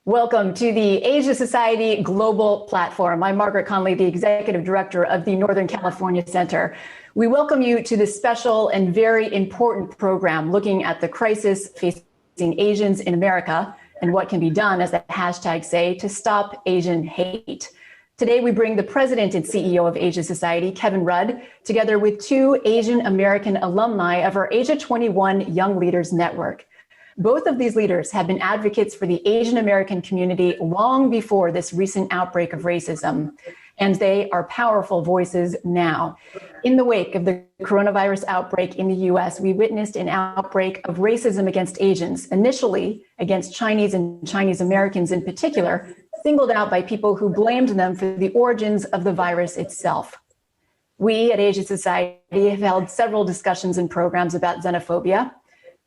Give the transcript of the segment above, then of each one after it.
Welcome to the Asia Society Global Platform. I'm Margaret Conley, the Executive Director of the Northern California Center. We welcome you to this special and very important program looking at the crisis facing Asians in America and what can be done, as the hashtags say, to stop Asian hate. Today, we bring the President and CEO of Asia Society, Kevin Rudd, together with two Asian American alumni of our Asia 21 Young Leaders Network. Both of these leaders have been advocates for the Asian American community long before this recent outbreak of racism, and they are powerful voices now. In the wake of the coronavirus outbreak in the US, we witnessed an outbreak of racism against Asians, initially against Chinese and Chinese Americans in particular, singled out by people who blamed them for the origins of the virus itself. We at Asia Society have held several discussions and programs about xenophobia.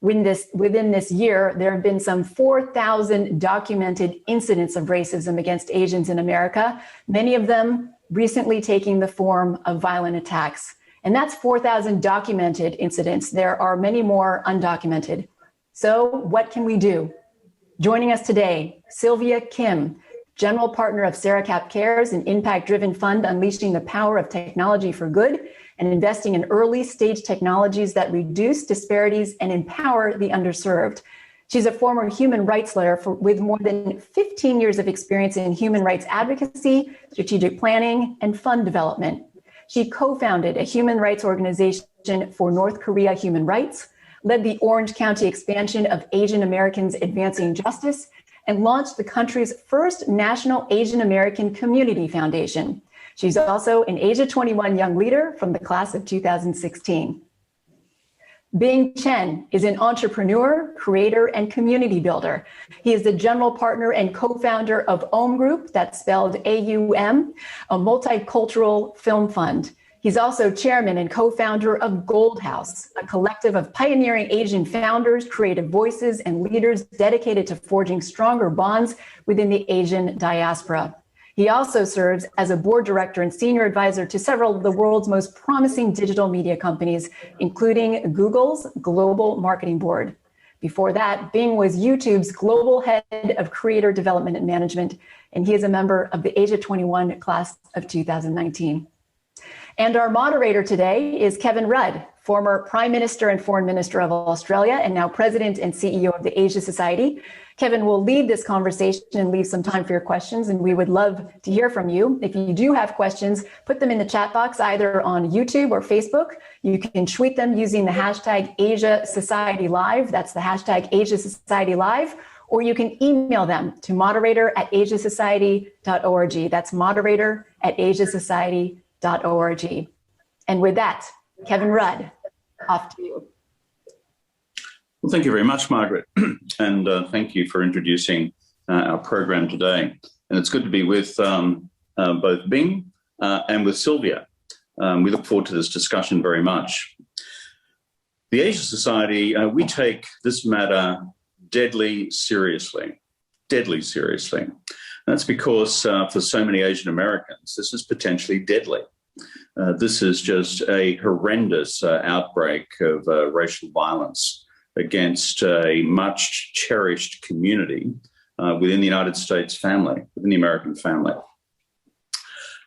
Within this year, there have been some 4,000 documented incidents of racism against Asians in America, many of them recently taking the form of violent attacks. And that's 4,000 documented incidents. There are many more undocumented. So what can we do? Joining us today, Sylvia Kim, General Partner of CerraCap Cares, an impact-driven fund unleashing the power of technology for good and investing in early-stage technologies that reduce disparities and empower the underserved. She's a former human rights lawyer with more than 15 years of experience in human rights advocacy, strategic planning, and fund development. She co-founded a human rights organization for North Korea Human Rights, led the Orange County expansion of Asian Americans Advancing Justice, and launched the country's first national Asian American Community Foundation. She's also an Asia 21 Young Leader from the class of 2016. Bing Chen is an entrepreneur, creator, and community builder. He is the general partner and co-founder of Aum Group, that's spelled AUM, a multicultural film fund. He's also chairman and co-founder of Gold House, a collective of pioneering Asian founders, creative voices, and leaders dedicated to forging stronger bonds within the Asian diaspora. He also serves as a board director and senior advisor to several of the world's most promising digital media companies, including Google's Global Marketing Board. Before that, Bing was YouTube's global head of creator development and management, and he is a member of the Asia 21 class of 2019. And our moderator today is Kevin Rudd, former Prime Minister and Foreign Minister of Australia, and now President and CEO of the Asia Society. Kevin will lead this conversation and leave some time for your questions, and we would love to hear from you. If you do have questions, put them in the chat box either on YouTube or Facebook. You can tweet them using the hashtag Asia Society Live. That's the hashtag Asia Society Live. Or you can email them to moderator@asiasociety.org. That's moderator@asiasociety.org. And with that, Kevin Rudd, off to you. Well, thank you very much, Margaret. And thank you for introducing our program today. And it's good to be with both Bing and with Sylvia. We look forward to this discussion very much. The Asia Society, we take this matter deadly seriously. And that's because for so many Asian Americans, this is potentially deadly. This is just a horrendous outbreak of racial violence against a much cherished community within the United States family, within the American family.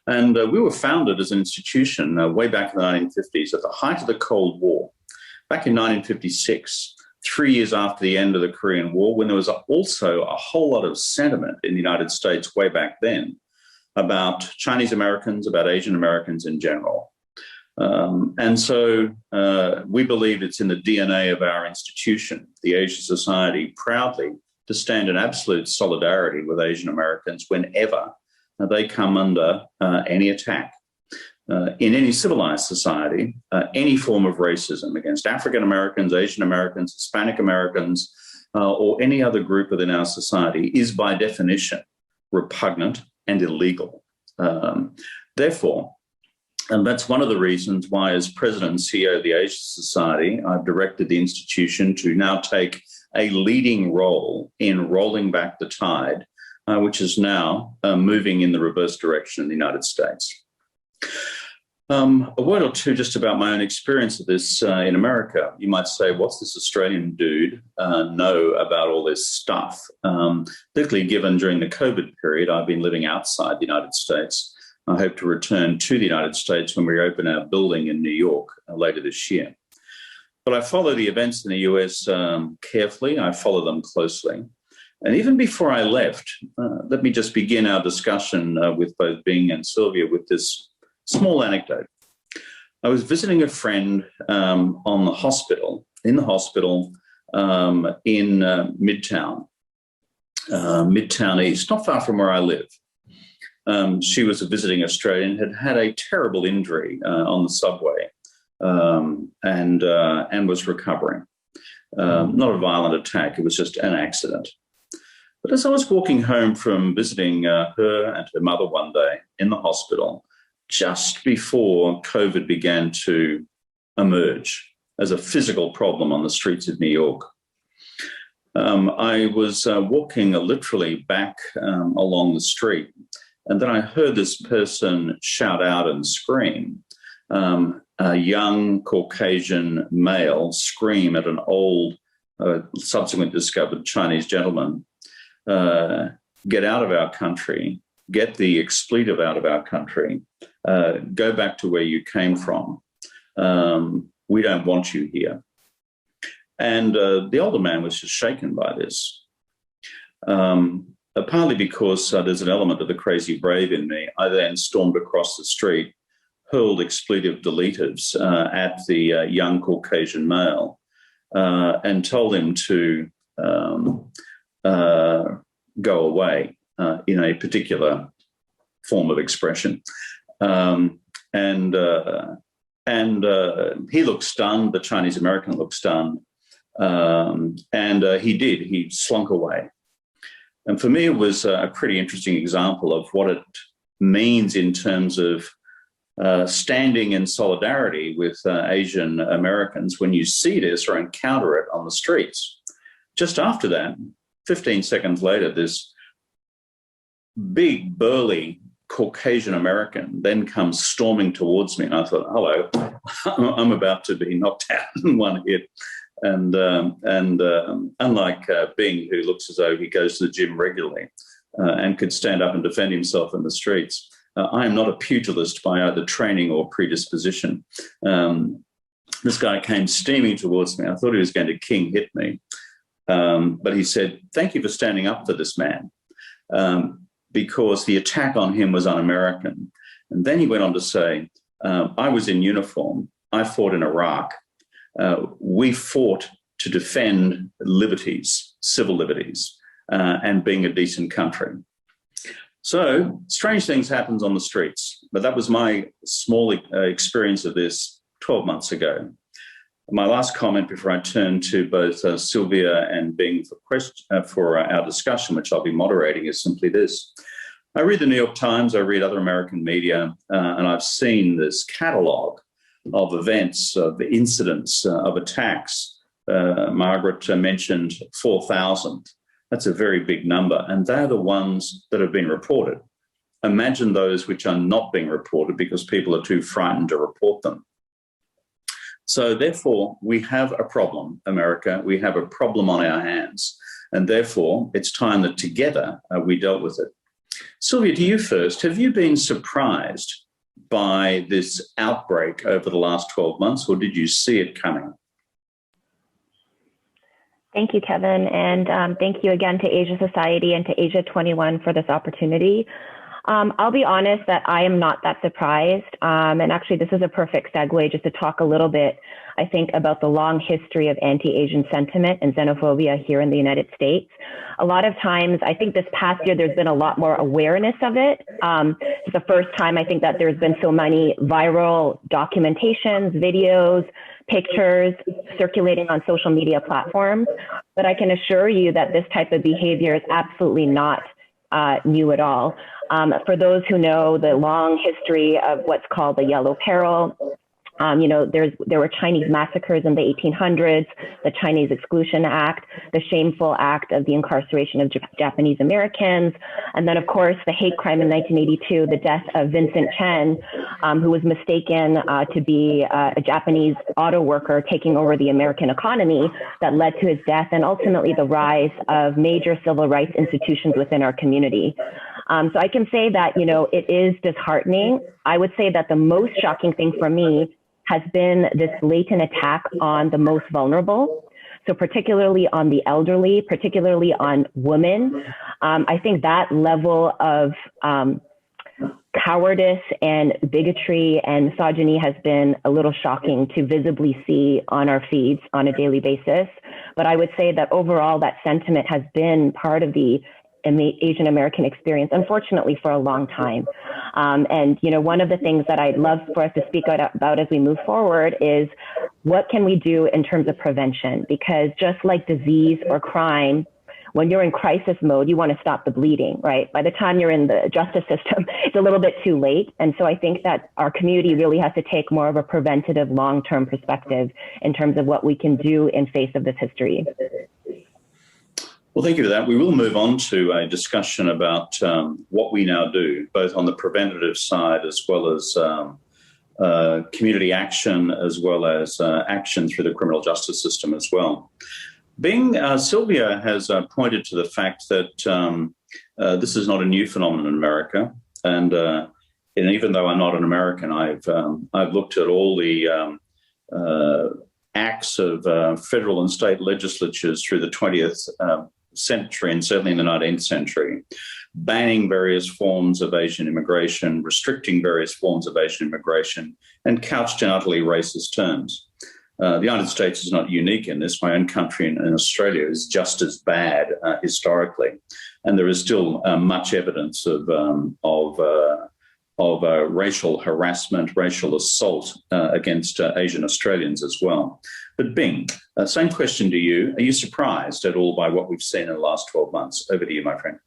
And we were founded as an institution way back in the 1950s at the height of the Cold War. Back in 1956, 3 years after the end of the Korean War, when there was also a whole lot of sentiment in the United States way back then about Chinese Americans, about Asian Americans in general. And so we believe it's in the DNA of our institution, the Asia Society, proudly to stand in absolute solidarity with Asian Americans whenever they come under any attack. In any civilized society, any form of racism against African Americans, Asian Americans, Hispanic Americans, or any other group within our society is by definition repugnant and illegal. Therefore, and that's one of the reasons why, as President and CEO of the Asia Society, I've directed the institution to now take a leading role in rolling back the tide, which is now moving in the reverse direction in the United States. A word or two just about my own experience of this in America. You might say, what's this Australian dude know about all this stuff? Particularly given during the COVID period, I've been living outside the United States. I hope to return to the United States when we open our building in New York later this year. But I follow the events in the US carefully. I follow them closely. And even before I left, let me just begin our discussion with both Bing and Sylvia with this small anecdote. I was visiting a friend in the hospital in Midtown East, not far from where I live. She was a visiting Australian, had a terrible injury on the subway and was recovering. Not a violent attack, it was just an accident. But as I was walking home from visiting her and her mother one day in the hospital, just before COVID began to emerge as a physical problem on the streets of New York, I was walking literally back along the street, and then I heard this person shout out and scream. A young Caucasian male scream at an old, subsequently discovered Chinese gentleman, get out of our country, get the expletive out of our country, go back to where you came from. We don't want you here. And the older man was just shaken by this. Partly because there's an element of the crazy brave in me. I then stormed across the street, hurled expletive deleters at the young Caucasian male and told him to go away in a particular form of expression. And he looked stunned, the Chinese American looked stunned, and he did, he slunk away. And for me, it was a pretty interesting example of what it means in terms of standing in solidarity with Asian Americans when you see this or encounter it on the streets. Just after that, 15 seconds later, this big, burly Caucasian American then comes storming towards me. And I thought, hello, I'm about to be knocked out in one hit. And unlike Bing, who looks as though he goes to the gym regularly and could stand up and defend himself in the streets, I am not a pugilist by either training or predisposition. This guy came steaming towards me. I thought he was going to king hit me. But he said, thank you for standing up for this man, because the attack on him was un-American. And then he went on to say, I was in uniform. I fought in Iraq. We fought to defend liberties, civil liberties, and being a decent country. So strange things happen on the streets, but that was my small experience of this 12 months ago. My last comment before I turn to both Sylvia and Bing for our discussion, which I'll be moderating, is simply this. I read the New York Times, I read other American media, and I've seen this catalogue of events, of incidents, of attacks. Margaret mentioned 4,000. That's a very big number, and they're the ones that have been reported. Imagine those which are not being reported because people are too frightened to report them. So therefore, we have a problem, America. We have a problem on our hands, and therefore it's time that together we dealt with it. Sylvia, to you first. Have you been surprised by this outbreak over the last 12 months, or did you see it coming? Thank you, Kevin, and thank you again to Asia Society and to Asia 21 for this opportunity. I'll be honest that I am not that surprised, and actually this is a perfect segue just to talk a little bit, I think, about the long history of anti-Asian sentiment and xenophobia here in the United States. A lot of times, I think this past year, there's been a lot more awareness of it. It's the first time I think that there's been so many viral documentations, videos, pictures circulating on social media platforms. But I can assure you that this type of behavior is absolutely not new at all. For those who know the long history of what's called the Yellow Peril, there were Chinese massacres in the 1800s, the Chinese Exclusion Act, the shameful act of the incarceration of Japanese Americans, and then, of course, the hate crime in 1982, the death of Vincent Chen, who was mistaken to be a Japanese auto worker taking over the American economy that led to his death and ultimately the rise of major civil rights institutions within our community. So I can say that, it is disheartening. I would say that the most shocking thing for me has been this blatant attack on the most vulnerable. So particularly on the elderly, particularly on women. I think that level of cowardice and bigotry and misogyny has been a little shocking to visibly see on our feeds on a daily basis. But I would say that overall that sentiment has been part of the Asian American experience, unfortunately, for a long time. And one of the things that I'd love for us to speak about as we move forward is what can we do in terms of prevention? Because just like disease or crime, when you're in crisis mode, you want to stop the bleeding, right? By the time you're in the justice system, it's a little bit too late. And so I think that our community really has to take more of a preventative long-term perspective in terms of what we can do in face of this history. Well, thank you for that. We will move on to a discussion about what we now do, both on the preventative side as well as community action, as well as action through the criminal justice system as well. Sylvia has pointed to the fact that this is not a new phenomenon in America, and even though I'm not an American, I've looked at all the acts of federal and state legislatures through the 20th century and certainly in the 19th century, banning various forms of Asian immigration, restricting various forms of Asian immigration, and couched in utterly racist terms. The United States is not unique in this. My own country in Australia is just as bad historically, and there is still much evidence of racial harassment, racial assault against Asian Australians as well. But Bing, same question to you. Are you surprised at all by what we've seen in the last 12 months? Over to you, my friend.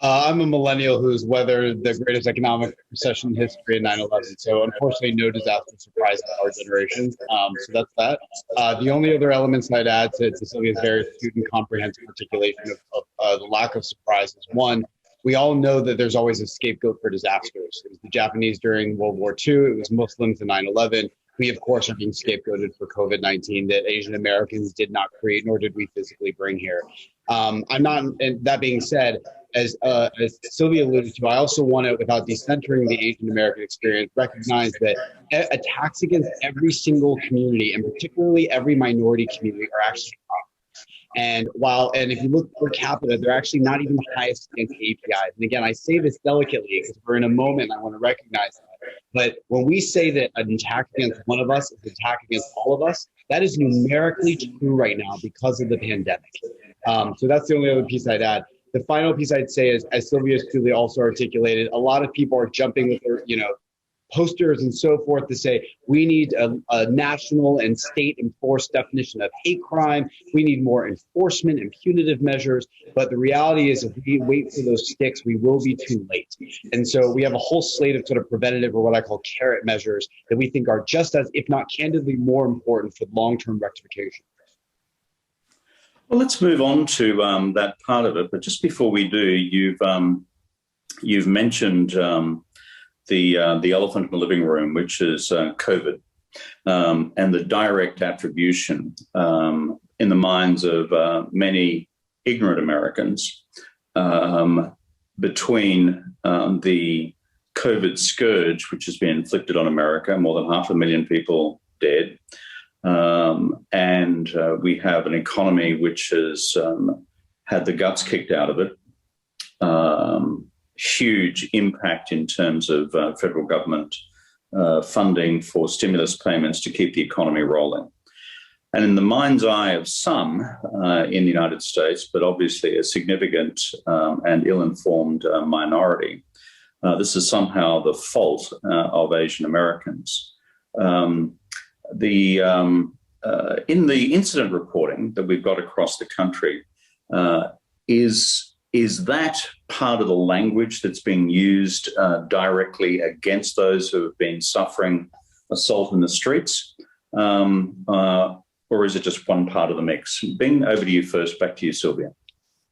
I'm a millennial who's weathered the greatest economic recession in history in 9/11. So unfortunately, no disaster surprised our generation. So that's that. The only other elements I'd add to Sylvia's very astute and comprehensive articulation of the lack of surprise is one, we all know that there's always a scapegoat for disasters. It was the Japanese during World War II. It was Muslims in 9/11. We, of course, are being scapegoated for COVID-19 that Asian Americans did not create, nor did we physically bring here. And that being said, as Sylvia alluded to, I also want to, without decentering the Asian American experience, recognize that attacks against every single community, and particularly every minority community, are actually wrong. And if you look per capita, they're actually not even the highest against APIs. And again, I say this delicately because we're in a moment and I want to recognize that. But when we say that an attack against one of us is an attack against all of us, that is numerically true right now because of the pandemic. So that's the only other piece I'd add. The final piece I'd say is, as Sylvia truly also articulated, a lot of people are jumping with their, posters and so forth to say we need a national and state enforced definition of hate crime. We need more enforcement and punitive measures. But the reality is, if we wait for those sticks, we will be too late. And so we have a whole slate of sort of preventative, or what I call carrot measures, that we think are just as, if not candidly, more important for long-term rectification. Well, let's move on to that part of it. But just before we do, you've mentioned the elephant in the living room, which is COVID, and the direct attribution in the minds of many ignorant Americans between the COVID scourge, which has been inflicted on America, more than 500,000 people dead, and we have an economy which has had the guts kicked out of it. Huge impact in terms of federal government funding for stimulus payments to keep the economy rolling. And in the mind's eye of some in the United States, but obviously a significant and ill-informed minority, this is somehow the fault of Asian Americans. In the incident reporting that we've got across the country, is that part of the language that's being used directly against those who have been suffering assault in the streets? Or is it just one part of the mix? Bing, over to you first. Back to you, Sylvia.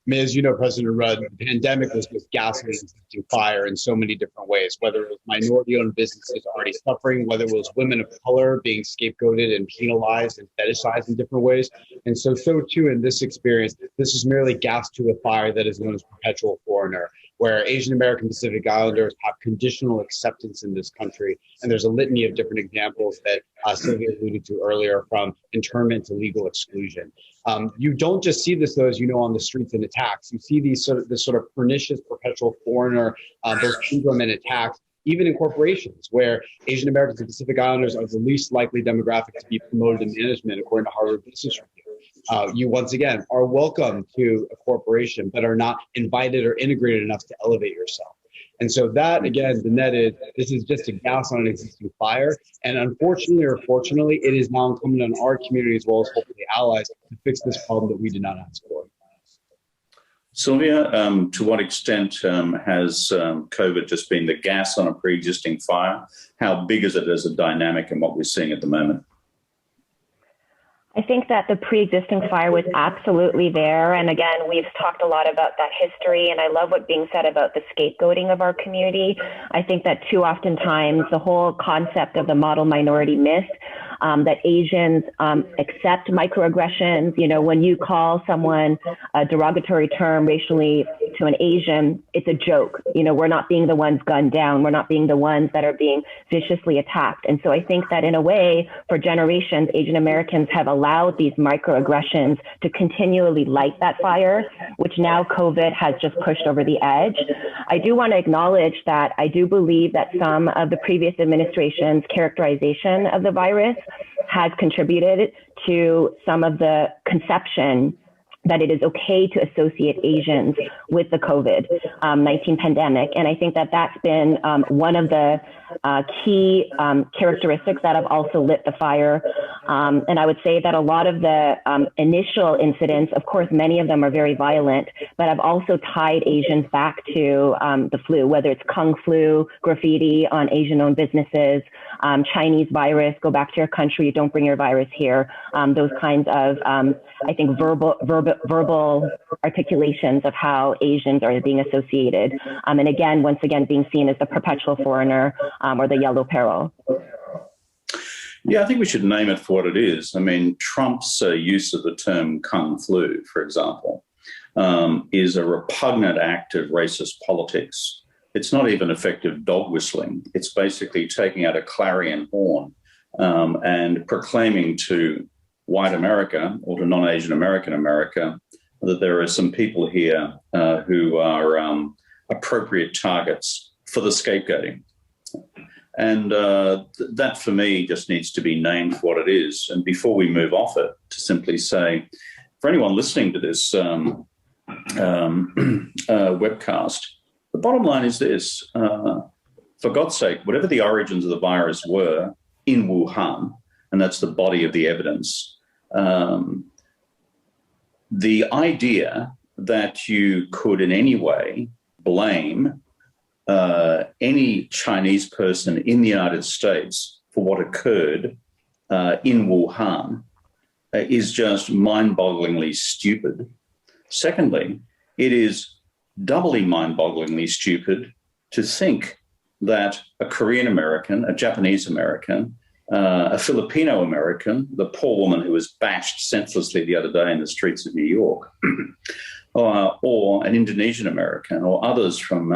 mean, as you know, President Rudd, the pandemic was just gasoline and fire in so many different ways, whether it was minority-owned businesses already suffering, whether it was women of color being scapegoated and penalized and fetishized in different ways. And so too in this experience, this is merely gas to a fire that is known as perpetual foreigner, where Asian American Pacific Islanders have conditional acceptance in this country. And there's a litany of different examples that Sylvia alluded to earlier, from internment to legal exclusion. You don't just see this, though, as you know, on the streets and attacks. You see this sort of pernicious perpetual foreigner, both syndrome and attacks, even in corporations, where Asian Americans and Pacific Islanders are the least likely demographic to be promoted in management, according to Harvard Business Review. You, once again, are welcome to a corporation, but are not invited or integrated enough to elevate yourself. And so that, again, the net is, this is just a gas on an existing fire. And unfortunately or fortunately, it is now incumbent on our community, as well as hopefully allies, to fix this problem that we did not ask for. Sylvia, to what extent has COVID just been the gas on a pre-existing fire? How big is it as a dynamic in what we're seeing at the moment? I think that the pre-existing fire was absolutely there. And again, we've talked a lot about that history, and I love what's being said about the scapegoating of our community. I think that too often times the whole concept of the model minority myth, that Asians accept microaggressions. You know, when you call someone a derogatory term racially to an Asian, it's a joke. You know, we're not being the ones gunned down. We're not being the ones that are being viciously attacked. And so I think that in a way, for generations, Asian Americans have allowed these microaggressions to continually light that fire, which now COVID has just pushed over the edge. I do want to acknowledge that I do believe that some of the previous administration's characterization of the virus has contributed to some of the conception that it is okay to associate Asians with the COVID-19 pandemic. And I think that that's been one of the key characteristics that have also lit the fire. And I would say that a lot of the initial incidents, of course, many of them are very violent, but have also tied Asians back to the flu, whether it's Kung flu, graffiti on Asian-owned businesses, Chinese virus, go back to your country, don't bring your virus here. Those kinds of, I think, verbal articulations of how Asians are being associated. And again, once again, being seen as the perpetual foreigner or the yellow peril. Yeah, I think we should name it for what it is. I mean, Trump's use of the term Kung flu, for example, is a repugnant act of racist politics. It's not even effective dog whistling. It's basically taking out a clarion horn and proclaiming to white America, or to non-Asian American America, that there are some people here who are appropriate targets for the scapegoating. And that, for me, just needs to be named for what it is. And before we move off it, to simply say, for anyone listening to this webcast, the bottom line is this. For God's sake, whatever the origins of the virus were in Wuhan, and that's the body of the evidence, the idea that you could in any way blame any Chinese person in the United States for what occurred in Wuhan is just mind-bogglingly stupid. Secondly, it is doubly mind-bogglingly stupid to think that a Korean American, a Japanese American, a Filipino American, the poor woman who was bashed senselessly the other day in the streets of New York, or an Indonesian American, or others from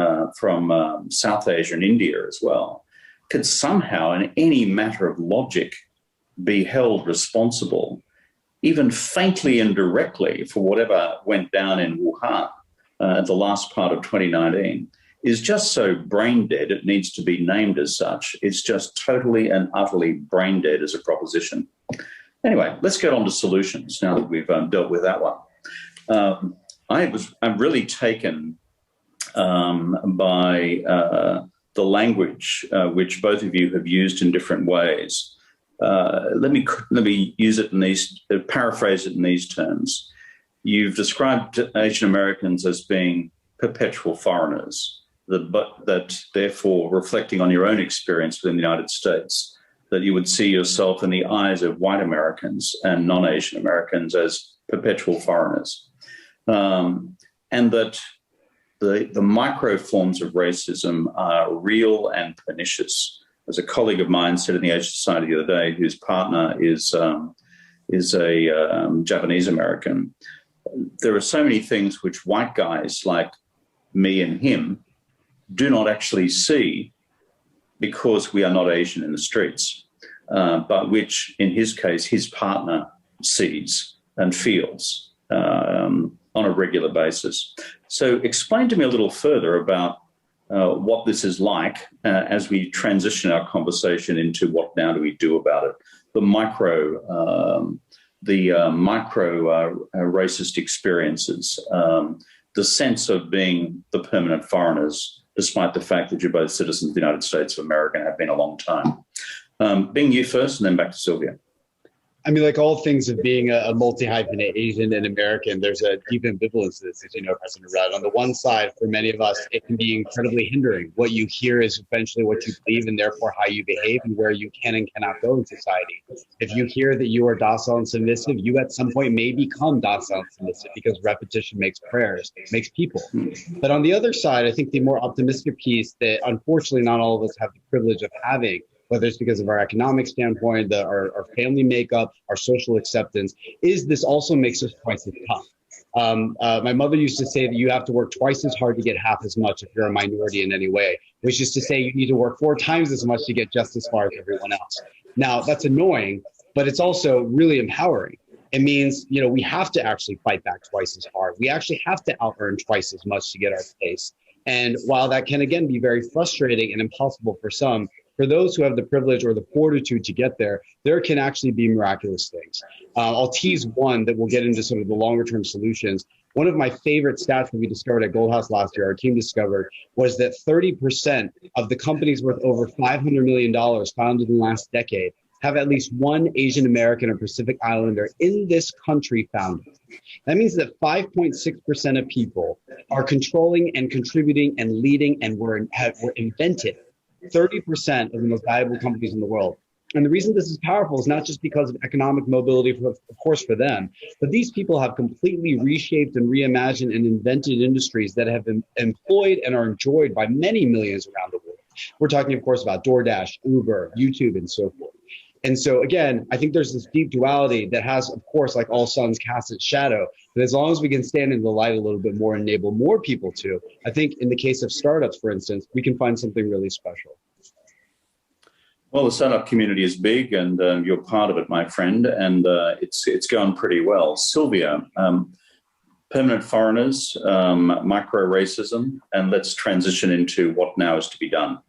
South Asia and India as well, could somehow, in any matter of logic, be held responsible, even faintly and directly, for whatever went down in Wuhan at the last part of 2019, is just so brain dead it needs to be named as such. It's just totally and utterly brain dead as a proposition. Anyway, let's get on to solutions now that we've dealt with that one. I'm really taken by the language which both of you have used in different ways. Let me use it in these, paraphrase it in these terms. You've described Asian Americans as being perpetual foreigners, that therefore, reflecting on your own experience within the United States, that you would see yourself in the eyes of white Americans and non-Asian Americans as perpetual foreigners. and that the micro forms of racism are real and pernicious. As a colleague of mine said in the Asian Society the other day, whose partner is a Japanese American, there are so many things which white guys like me and him do not actually see because we are not Asian in the streets, but which, in his case, his partner sees and feels on a regular basis. So explain to me a little further about what this is like as we transition our conversation into what now do we do about it. The micro racist experiences, the sense of being the permanent foreigners, despite the fact that you're both citizens of the United States of America and have been a long time. Bing, you first, and then back to Sylvia. I mean, like all things of being a multi-hyphenate Asian and American, there's a deep ambivalence to this, as you know, President Rudd. On the one side, for many of us, it can be incredibly hindering. What you hear is eventually what you believe and therefore how you behave and where you can and cannot go in society. If you hear that you are docile and submissive, you at some point may become docile and submissive because repetition makes prayers, makes people. But on the other side, I think the more optimistic piece that unfortunately not all of us have the privilege of having, whether it's because of our economic standpoint, our family makeup, our social acceptance, is this also makes us twice as tough. My mother used to say that you have to work twice as hard to get half as much if you're a minority in any way, which is to say you need to work 4 times as much to get just as far as everyone else. Now, that's annoying, but it's also really empowering. It means, you know, we have to actually fight back twice as hard. We actually have to out-earn twice as much to get our place. And while that can, again, be very frustrating and impossible for some, for those who have the privilege or the fortitude to get there, there can actually be miraculous things. I'll tease one that we'll get into sort of the longer term solutions. One of my favorite stats that we discovered at Goldhouse last year, our team discovered, was that 30% of the companies worth over $500 million founded in the last decade have at least one Asian American or Pacific Islander in this country founded. That means that 5.6% of people are controlling and contributing and leading and were invented 30% of the most valuable companies in the world. And the reason this is powerful is not just because of economic mobility, of course, for them, but these people have completely reshaped and reimagined and invented industries that have been employed and are enjoyed by many millions around the world. We're talking, of course, about DoorDash, Uber, YouTube, and so forth. And so, again, I think there's this deep duality that has, of course, like all suns cast its shadow. But as long as we can stand in the light a little bit more and enable more people to, I think in the case of startups, for instance, we can find something really special. Well, the startup community is big, and you're part of it, my friend, and it's gone pretty well. Sylvia, permanent foreigners, micro-racism, and let's transition into what now is to be done.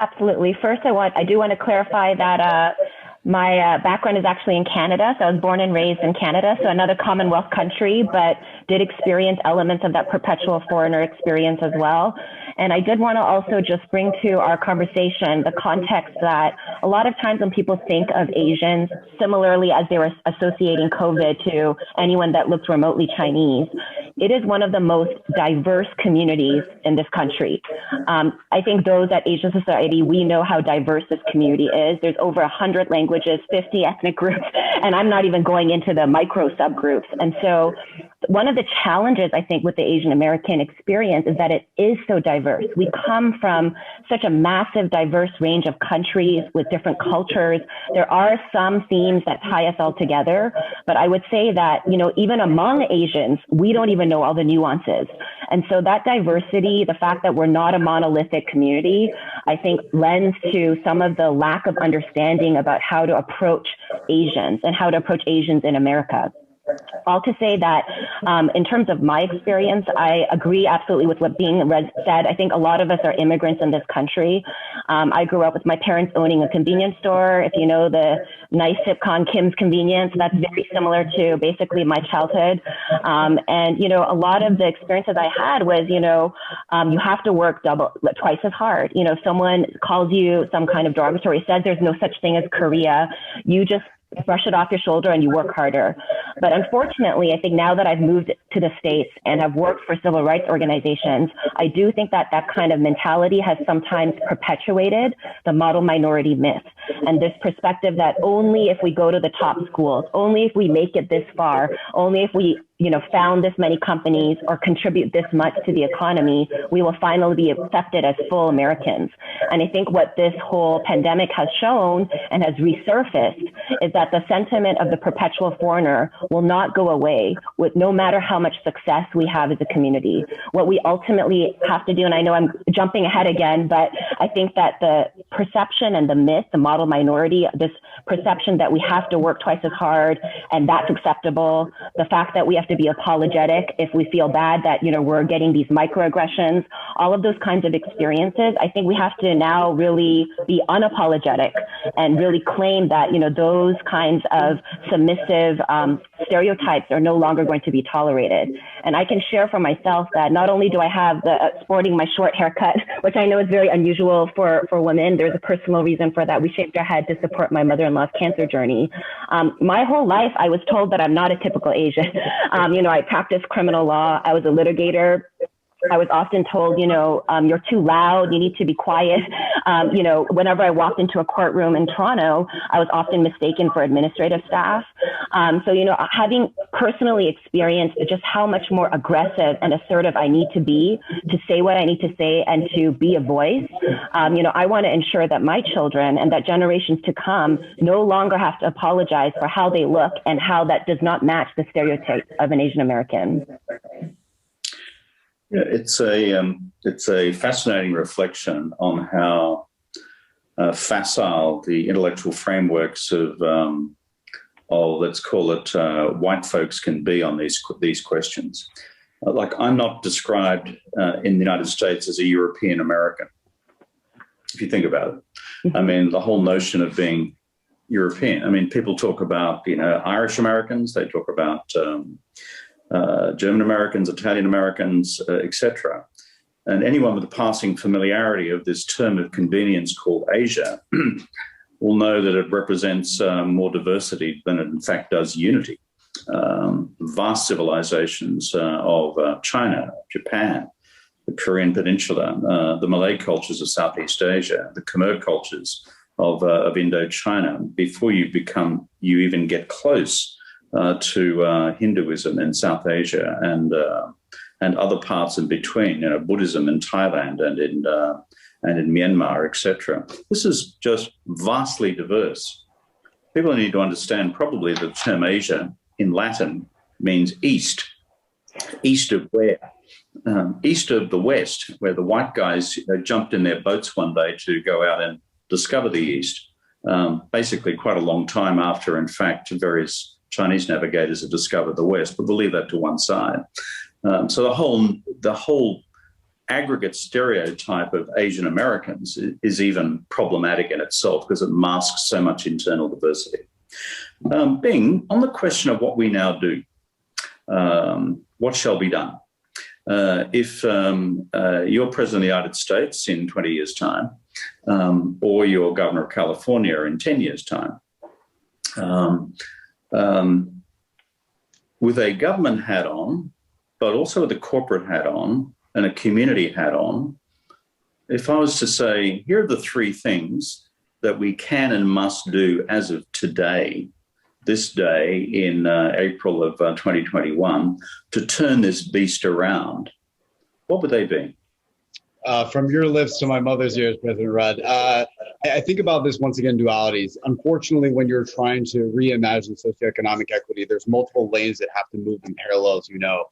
Absolutely. First, I do want to clarify that my background is actually in Canada. So I was born and raised in Canada, so another Commonwealth country, but did experience elements of that perpetual foreigner experience as well. And I did want to also just bring to our conversation the context that a lot of times when people think of Asians, similarly as they were associating COVID to anyone that looked remotely Chinese, it is one of the most diverse communities in this country. I think those at Asian Society, we know how diverse this community is. There's over 100 languages, 50 ethnic groups, and I'm not even going into the micro subgroups. And so one of the challenges, I think, with the Asian American experience is that it is so diverse. We come from such a massive, diverse range of countries with different cultures. There are some themes that tie us all together, but I would say that, you know, even among Asians, we don't even know all the nuances. And so that diversity, the fact that we're not a monolithic community, I think lends to some of the lack of understanding about how to approach Asians and how to approach Asians in America. All to say that in terms of my experience, I agree absolutely with what Bing said. I think a lot of us are immigrants in this country. I grew up with my parents owning a convenience store. If you know the nice sitcom Kim's Convenience, that's very similar to basically my childhood. And, you know, a lot of the experiences I had was, you know, you have to work twice as hard. You know, someone calls you some kind of derogatory, says there's no such thing as Korea. You just brush it off your shoulder and you work harder. But unfortunately, I think now that I've moved to the States and have worked for civil rights organizations, I do think that that kind of mentality has sometimes perpetuated the model minority myth. And this perspective that only if we go to the top schools, only if we make it this far, only if we found this many companies or contribute this much to the economy, we will finally be accepted as full Americans. And I think what this whole pandemic has shown and has resurfaced is that the sentiment of the perpetual foreigner will not go away with no matter how much success we have as a community. What we ultimately have to do, and I know I'm jumping ahead again, but I think that the perception and the myth, the model minority, this perception that we have to work twice as hard and that's acceptable, the fact that we have to be apologetic if we feel bad that, we're getting these microaggressions, all of those kinds of experiences, I think we have to now really be unapologetic and really claim that, those kinds of submissive stereotypes are no longer going to be tolerated. And I can share for myself that not only do I have the sporting my short haircut, which I know is very unusual for women, there's a personal reason for that. We shaved our head to support my mother-in-law's cancer journey. My whole life, I was told that I'm not a typical Asian. I practiced criminal law. I was a litigator. I was often told, you're too loud, you need to be quiet. Whenever I walked into a courtroom in Toronto, I was often mistaken for administrative staff. Having personally experienced just how much more aggressive and assertive I need to be to say what I need to say and to be a voice, I want to ensure that my children and that generations to come no longer have to apologize for how they look and how that does not match the stereotype of an Asian American. Yeah, it's a fascinating reflection on how facile the intellectual frameworks of let's call it white folks can be on these questions. I'm not described in the United States as a European American, if you think about it. I mean, the whole notion of being European. I mean, people talk about Irish Americans. They talk about German Americans, Italian Americans, etc. And anyone with a passing familiarity of this term of convenience called Asia will know that it represents more diversity than it in fact does unity. Vast civilizations of China, Japan, the Korean Peninsula, the Malay cultures of Southeast Asia, the Khmer cultures of Indochina, before you even get close to Hinduism in South Asia and other parts in between, Buddhism in Thailand and in Myanmar, etc. This is just vastly diverse. People need to understand probably the term Asia in Latin means east. East of where? East of the West, where the white guys jumped in their boats one day to go out and discover the East, basically quite a long time after, in fact, various Chinese navigators had discovered the West, but we'll leave that to one side. So the whole aggregate stereotype of Asian Americans is even problematic in itself because it masks so much internal diversity. Bing, on the question of what we now do, what shall be done? If you're President of the United States in 20 years' time, or you're Governor of California in 10 years' time, with a government hat on, but also with a corporate hat on and a community hat on, if I was to say, here are the three things that we can and must do as of today, this day in April of 2021, to turn this beast around, what would they be? From your lips to my mother's ears, President Rudd. I think about this once again, dualities. Unfortunately, when you're trying to reimagine socioeconomic equity, there's multiple lanes that have to move in parallel, as you know.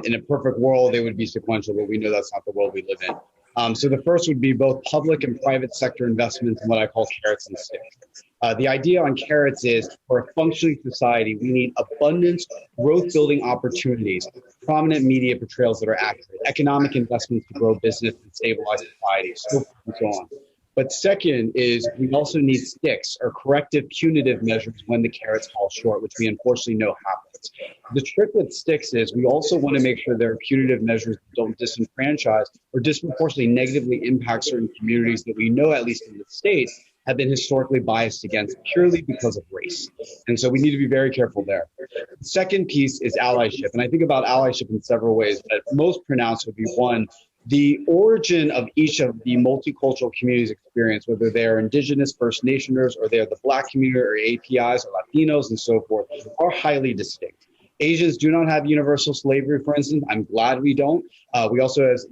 In a perfect world, they would be sequential, but we know that's not the world we live in. So the first would be both public and private sector investments in what I call carrots and sticks. The idea on carrots is, for a functioning society, we need abundance, growth-building opportunities, prominent media portrayals that are accurate, economic investments to grow business and stabilize society, so forth and so on. But second is we also need sticks, or corrective punitive measures when the carrots fall short, which we unfortunately know happens. The trick with sticks is we also want to make sure there are punitive measures that don't disenfranchise or disproportionately negatively impact certain communities that we know, at least in the States, have been historically biased against purely because of race. And so we need to be very careful there. The second piece is allyship. And I think about allyship in several ways, but most pronounced would be one, the origin of each of the multicultural communities' experience, whether they're Indigenous, First Nationers, or they're the Black community or APIs or Latinos and so forth, are highly distinct. Asians do not have universal slavery, for instance. I'm glad we don't. We also, as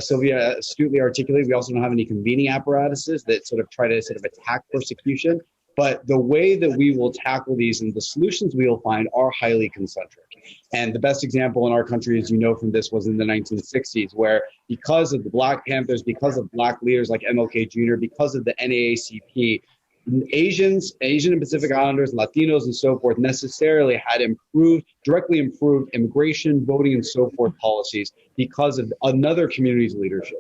Sylvia astutely articulated, we also don't have any convening apparatuses that sort of try to sort of attack persecution. But the way that we will tackle these and the solutions we will find are highly concentric. And the best example in our country, as you know from this, was in the 1960s, where because of the Black Panthers, because of Black leaders like MLK Jr., because of the NAACP, Asian and Pacific Islanders, Latinos, and so forth necessarily had directly improved immigration, voting, and so forth policies because of another community's leadership.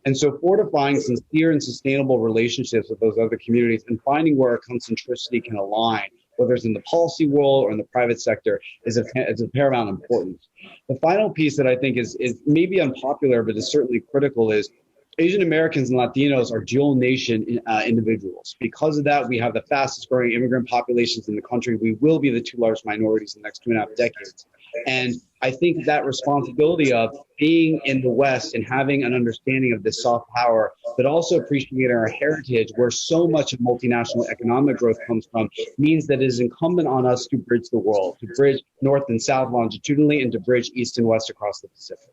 And so fortifying sincere and sustainable relationships with those other communities and finding where our concentricity can align, whether it's in the policy world or in the private sector, is of paramount importance. The final piece that I think is maybe unpopular, but is certainly critical is Asian Americans and Latinos are dual nation individuals. Because of that, we have the fastest growing immigrant populations in the country. We will be the two largest minorities in the next 2.5 decades. And I think that responsibility of being in the West and having an understanding of this soft power, but also appreciating our heritage, where so much of multinational economic growth comes from, means that it is incumbent on us to bridge the world, to bridge north and south longitudinally, and to bridge east and west across the Pacific.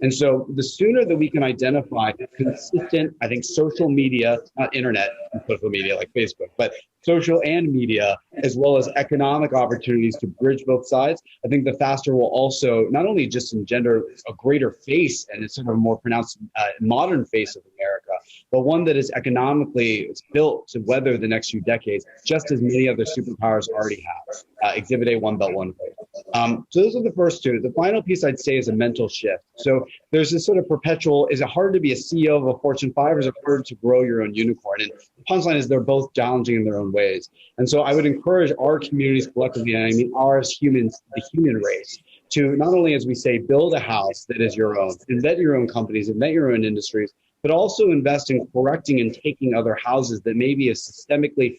And so the sooner that we can identify consistent, I think, social media, not internet and social media like Facebook, but social and media, as well as economic opportunities to bridge both sides, I think the faster will also not only just engender a greater face and it's sort of a more pronounced modern face of America, but one that is economically built to weather the next few decades, just as many other superpowers already have. Exhibit A, One Belt, One Road. So those are the first two. The final piece I'd say is a mental shift. So there's this sort of perpetual, is it hard to be a CEO of a Fortune 5 or is it harder to grow your own unicorn? And the punchline is they're both challenging in their own ways. And so I would encourage our communities collectively, and I mean ours humans, the human race, to not only, as we say, build a house that is your own, invent your own companies, invent your own industries, but also invest in correcting and taking other houses that maybe is systemically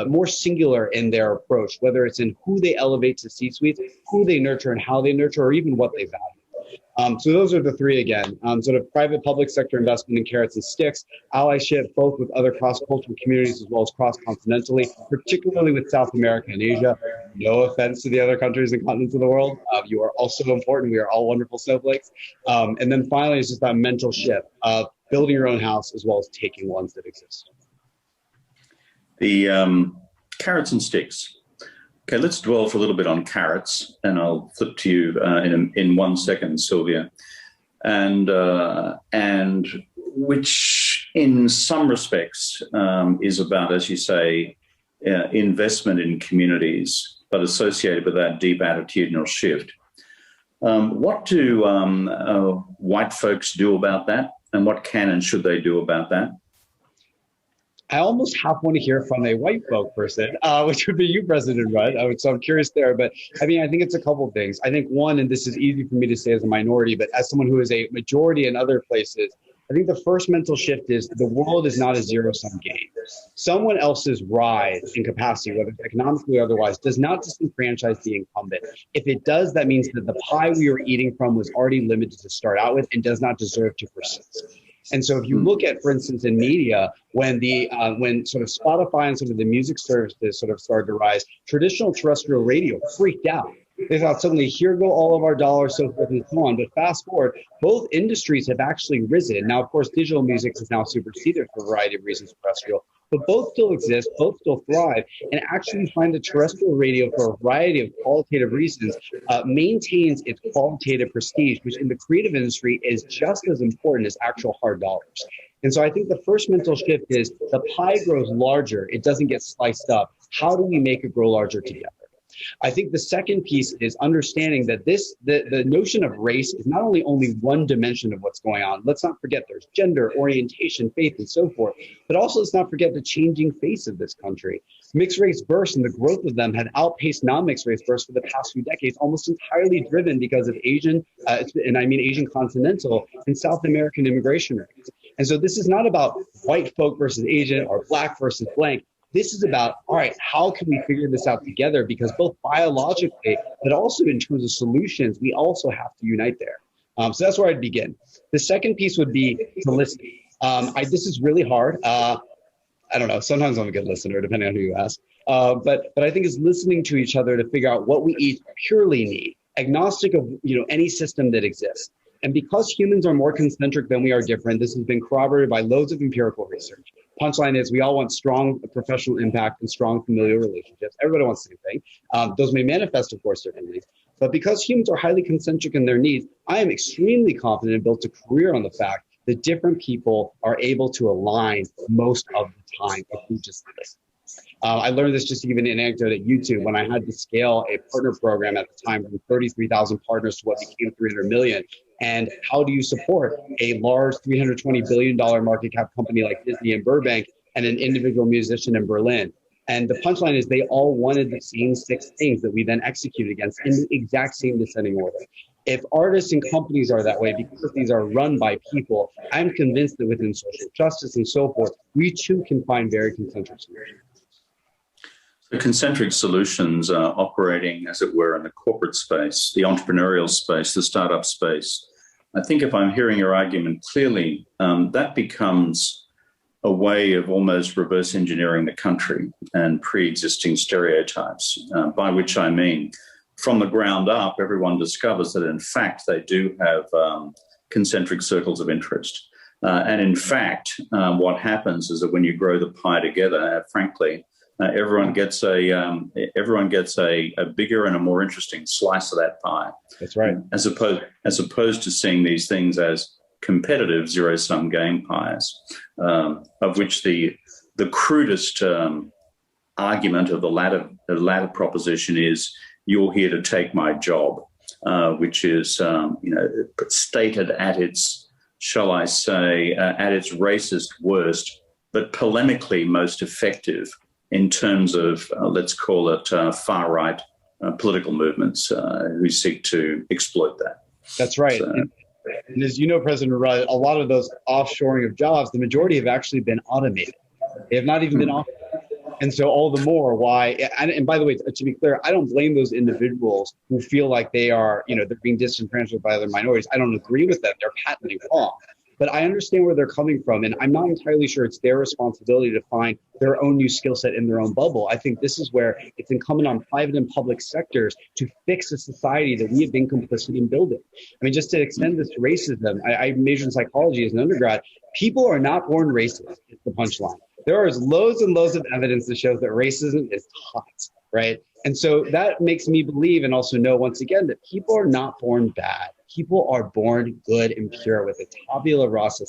more singular in their approach, whether it's in who they elevate to C-suites, who they nurture and how they nurture, or even what they value. So those are the three again, sort of private public sector investment in carrots and sticks, allyship both with other cross-cultural communities as well as cross-continentally, particularly with South America and Asia. No offense to the other countries and continents of the world. You are also important. We are all wonderful snowflakes. And then finally, it's just that mental shift of building your own house as well as taking ones that exist. The carrots and sticks. Okay, let's dwell for a little bit on carrots, and I'll flip to you in 1 second, Sylvia, and which in some respects is about, as you say, investment in communities, but associated with that deep attitudinal shift. What do white folks do about that, and what can and should they do about that? I almost half want to hear from a white folk person, which would be you, President Rudd. So I'm curious there. But I mean, I think it's a couple of things. I think one, and this is easy for me to say as a minority, but as someone who is a majority in other places, I think the first mental shift is the world is not a zero-sum game. Someone else's rise in capacity, whether it's economically or otherwise, does not disenfranchise the incumbent. If it does, that means that the pie we were eating from was already limited to start out with and does not deserve to persist. And so if you look at, for instance, in media, when sort of Spotify and sort of the music services sort of started to rise, traditional terrestrial radio freaked out. They thought suddenly, here go all of our dollars, so forth and so on. But fast forward, both industries have actually risen. Now, of course, digital music is now superseded for a variety of reasons, terrestrial. But both still exist, both still thrive, and actually find that terrestrial radio, for a variety of qualitative reasons, maintains its qualitative prestige, which in the creative industry is just as important as actual hard dollars. And so I think the first mental shift is the pie grows larger, it doesn't get sliced up. How do we make it grow larger together? I think the second piece is understanding that the notion of race is not only one dimension of what's going on. Let's not forget there's gender, orientation, faith, and so forth, but also let's not forget the changing face of this country. Mixed race births and the growth of them have outpaced non-mixed race births for the past few decades, almost entirely driven because of Asian, and I mean Asian continental and South American immigration rates. And so this is not about white folk versus Asian or black versus blank. This is about, all right, how can we figure this out together? Because both biologically, but also in terms of solutions, we also have to unite there. So that's where I'd begin. The second piece would be to listen. This is really hard. I don't know. Sometimes I'm a good listener, depending on who you ask. But I think it's listening to each other to figure out what we each purely need, agnostic of any system that exists. And because humans are more concentric than we are different, this has been corroborated by loads of empirical research. Punchline is we all want strong professional impact and strong familial relationships. Everybody wants the same thing. Those may manifest, of course, differently. But because humans are highly concentric in their needs, I am extremely confident and built a career on the fact that different people are able to align most of the time if we just listen. I learned this, just to give you an anecdote, at YouTube when I had to scale a partner program at the time from 33,000 partners to what became 300 million. And how do you support a large $320 billion market cap company like Disney in Burbank and an individual musician in Berlin? And the punchline is they all wanted the same 6 things that we then execute against in the exact same descending order. If artists and companies are that way, because these are run by people, I'm convinced that within social justice and so forth, we too can find very concentric solutions. The concentric solutions are operating, as it were, in the corporate space, the entrepreneurial space, the startup space. I think if I'm hearing your argument clearly, that becomes a way of almost reverse engineering the country and pre-existing stereotypes, by which I mean from the ground up, everyone discovers that in fact they do have concentric circles of interest. And in fact, what happens is that when you grow the pie together, frankly, everyone gets a bigger and a more interesting slice of that pie. That's right. As opposed to seeing these things as competitive zero-sum game pies, of which the crudest argument of the latter proposition is you're here to take my job, which is stated at its, shall I say, at its racist worst, but polemically most effective in terms of, let's call it far-right political movements who seek to exploit that. That's right. So, and as you know, President Rudd, a lot of those offshoring of jobs, the majority have actually been automated. They have not even been offshored. And so all the more why, and by the way, to be clear, I don't blame those individuals who feel like they are, they're being disenfranchised by other minorities. I don't agree with that. They're patently wrong. But I understand where they're coming from, and I'm not entirely sure it's their responsibility to find their own new skill set in their own bubble. I think this is where it's incumbent on private and public sectors to fix a society that we have been complicit in building. I mean, just to extend this to racism, I majored in psychology as an undergrad. People are not born racist, is the punchline. There is loads and loads of evidence that shows that racism is taught, right? And so that makes me believe and also know, once again, that people are not born bad. People are born good and pure with a tabula rasa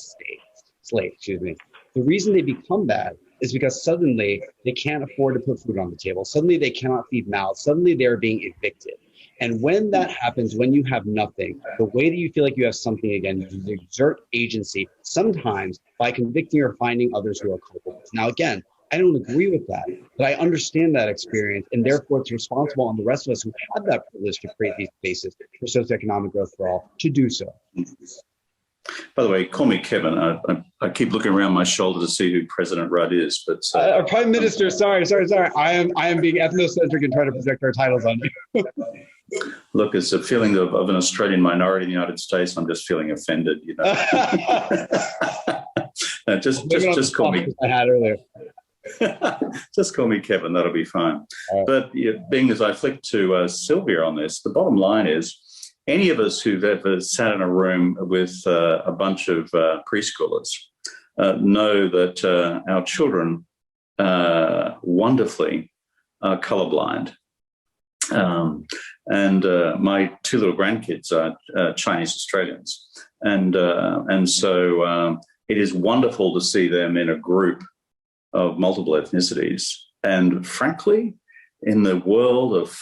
slate. The reason they become bad is because suddenly they can't afford to put food on the table. Suddenly they cannot feed mouths. Suddenly they're being evicted. And when that happens, when you have nothing, the way that you feel like you have something again, you exert agency, sometimes by convicting or finding others who are culpable. Now, again, I don't agree with that, but I understand that experience, and therefore it's responsible on the rest of us who have that privilege to create these spaces for socioeconomic growth for all to do so. By the way, call me Kevin. I keep looking around my shoulder to see who President Rudd is, but our Prime Minister. Sorry. I am being ethnocentric and trying to project our titles on you. Look, it's a feeling of an Australian minority in the United States. I'm just feeling offended, just call me. I had earlier. Just call me Kevin. That'll be fine. Right. But being as I flick to Sylvia on this, the bottom line is any of us who've ever sat in a room with a bunch of preschoolers know that our children wonderfully are colorblind. And my 2 little grandkids are Chinese Australians. And so it is wonderful to see them in a group of multiple ethnicities. And frankly, in the world of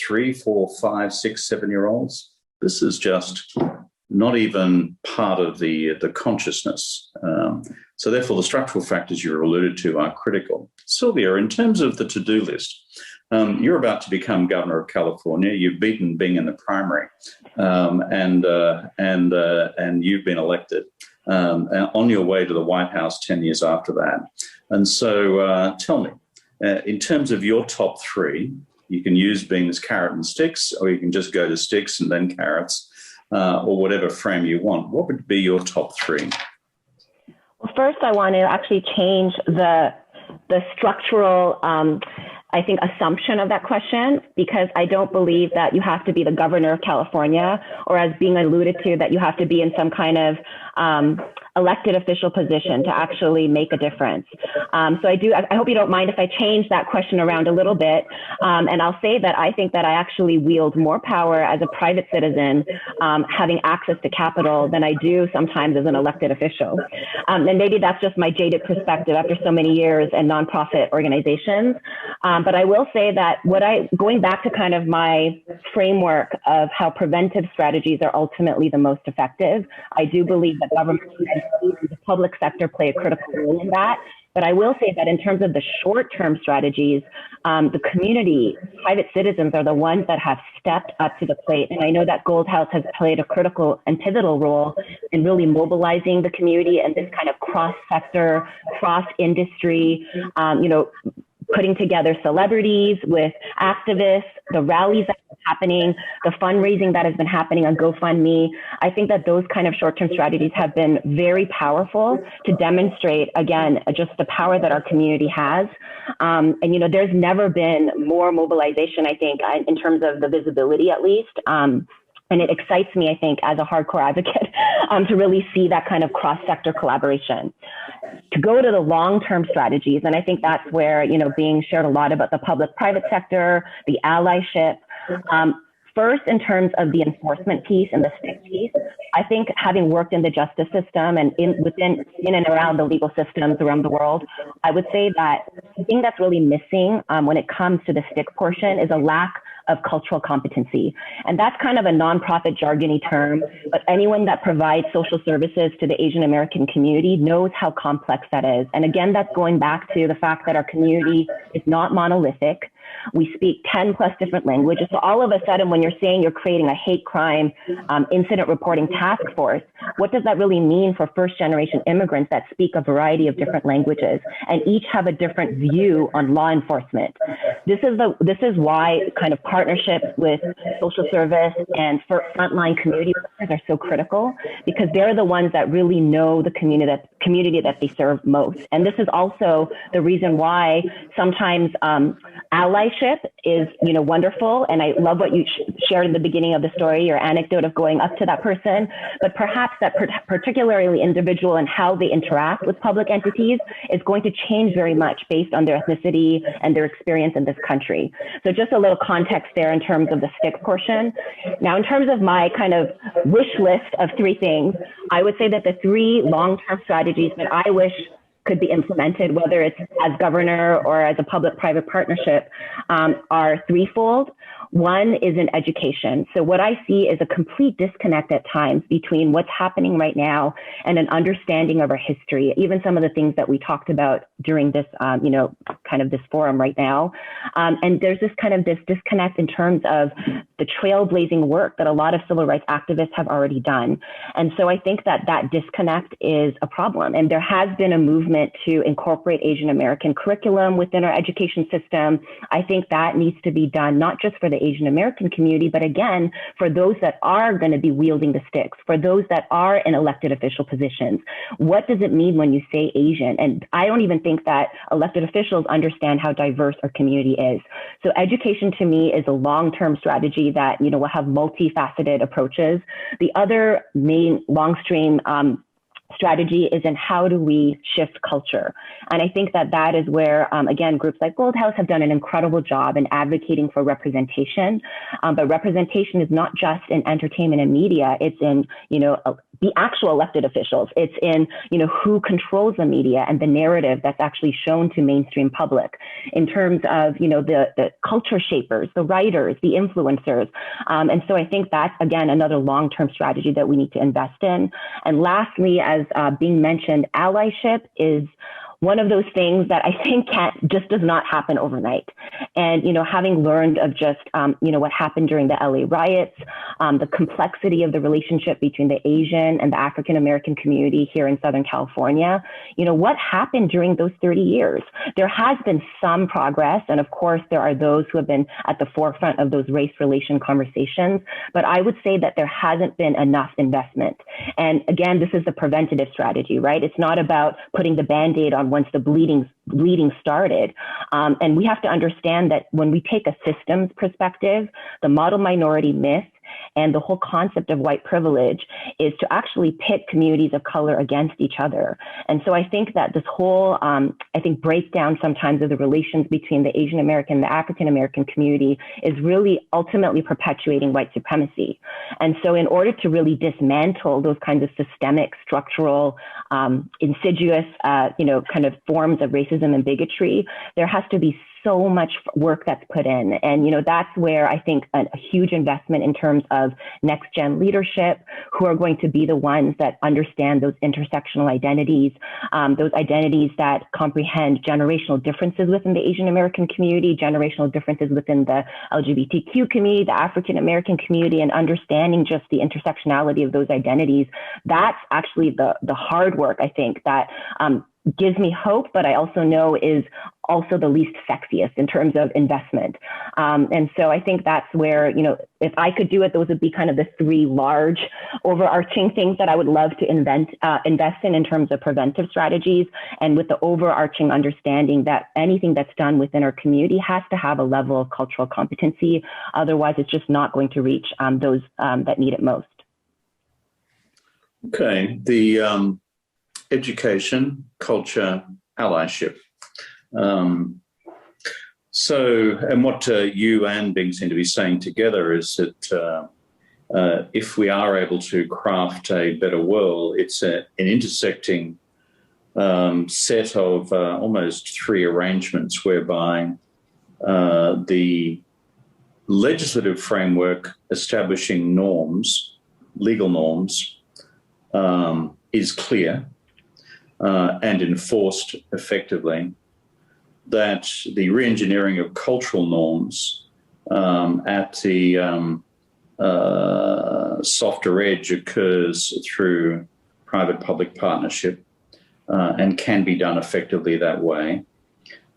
3, 4, 5, 6, 7-year-olds, this is just not even part of the consciousness. So therefore, the structural factors you alluded to are critical. Sylvia, in terms of the to-do list, you're about to become governor of California. You've beaten Bing in the primary, and you've been elected on your way to the White House 10 years after that. And so tell me, in terms of your top 3, you can use Bing as carrot and sticks, or you can just go to sticks and then carrots, or whatever frame you want. What would be your top 3? Well, first I want to actually change the structural I think, assumption of that question, because I don't believe that you have to be the governor of California, or as being alluded to, that you have to be in some kind of elected official position to actually make a difference. So I hope you don't mind if I change that question around a little bit. And I'll say that I think that I actually wield more power as a private citizen, having access to capital, than I do sometimes as an elected official. And maybe that's just my jaded perspective after so many years in nonprofit organizations. But I will say that going back to kind of my framework of how preventive strategies are ultimately the most effective, I do believe that government and the public sector play a critical role in that. But I will say that in terms of the short-term strategies, the community, private citizens are the ones that have stepped up to the plate. And I know that Gold House has played a critical and pivotal role in really mobilizing the community and this kind of cross-sector, cross-industry, putting together celebrities with activists, the rallies that are happening, the fundraising that has been happening on GoFundMe. I think that those kind of short-term strategies have been very powerful to demonstrate, again, just the power that our community has. And there's never been more mobilization, I think, in terms of the visibility, at least. And it excites me, I think, as a hardcore advocate, to really see that kind of cross-sector collaboration. To go to the long-term strategies, and I think that's where, being shared a lot about the public-private sector, the allyship. First, in terms of the enforcement piece and the stick piece, I think having worked in the justice system and in and around the legal systems around the world, I would say that the thing that's really missing when it comes to the stick portion is a lack of cultural competency. And that's kind of a nonprofit jargony term, but anyone that provides social services to the Asian American community knows how complex that is. And again, that's going back to the fact that our community is not monolithic. We speak 10 plus different languages. So all of a sudden, when you're saying you're creating a hate crime incident reporting task force, what does that really mean for first generation immigrants that speak a variety of different languages and each have a different view on law enforcement? This is why kind of partnerships with social service and frontline community workers are so critical, because they're the ones that really know the community that they serve most. And this is also the reason why sometimes allyship is, wonderful. And I love what you shared in the beginning of the story, your anecdote of going up to that person, but perhaps that particularly individual and how they interact with public entities is going to change very much based on their ethnicity and their experience in this country. So just a little context there in terms of the stick portion. Now, in terms of my kind of wish list of 3 things, I would say that the 3 long-term strategies that I wish could be implemented, whether it's as governor or as a public-private partnership, are threefold. One is in education. So what I see is a complete disconnect at times between what's happening right now and an understanding of our history, even some of the things that we talked about during this, kind of this forum right now. And there's this disconnect in terms of the trailblazing work that a lot of civil rights activists have already done. And so I think that disconnect is a problem. And there has been a movement to incorporate Asian American curriculum within our education system. I think that needs to be done, not just for the Asian American community, but again, for those that are going to be wielding the sticks, for those that are in elected official positions. What does it mean when you say Asian? And I don't even think that elected officials understand how diverse our community is. So education to me is a long-term strategy that, will have multifaceted approaches. The other main long-stream strategy is in how do we shift culture. And I think that is where, again, groups like Gold House have done an incredible job in advocating for representation. But representation is not just in entertainment and media. It's in, the actual elected officials. It's in, who controls the media and the narrative that's actually shown to mainstream public in terms of, the culture shapers, the writers, the influencers. And so I think that's, again, another long-term strategy that we need to invest in. And lastly, as being mentioned, allyship is one of those things that I think just does not happen overnight. And, having learned of just, what happened during the LA riots, the complexity of the relationship between the Asian and the African-American community here in Southern California, what happened during those 30 years? There has been some progress. And of course, there are those who have been at the forefront of those race relation conversations. But I would say that there hasn't been enough investment. And again, this is the preventative strategy, right? It's not about putting the Band-Aid on once the bleeding started. And we have to understand that when we take a systems perspective, the model minority myth and the whole concept of white privilege is to actually pit communities of color against each other. And so I think that this whole, breakdown sometimes of the relations between the Asian American and the African American community is really ultimately perpetuating white supremacy. And so in order to really dismantle those kinds of systemic, structural, insidious, kind of forms of racism and bigotry, there has to be so much work that's put in. And, that's where I think a huge investment in terms of next gen leadership, who are going to be the ones that understand those intersectional identities, those identities that comprehend generational differences within the Asian American community, generational differences within the LGBTQ community, the African American community, and understanding just the intersectionality of those identities. That's actually the hard work, I think, that gives me hope, but I also know is also the least sexiest in terms of investment. And so I think that's where, if I could do it, those would be kind of the three large overarching things that I would love to invest in terms of preventive strategies, and with the overarching understanding that anything that's done within our community has to have a level of cultural competency. Otherwise, it's just not going to reach those that need it most. Okay, the education, culture, allyship. And what you and Bing seem to be saying together is that if we are able to craft a better world, it's an intersecting set of almost three arrangements whereby the legislative framework establishing norms, legal norms, is clear and enforced effectively, that the re-engineering of cultural norms at the softer edge occurs through private-public partnership and can be done effectively that way,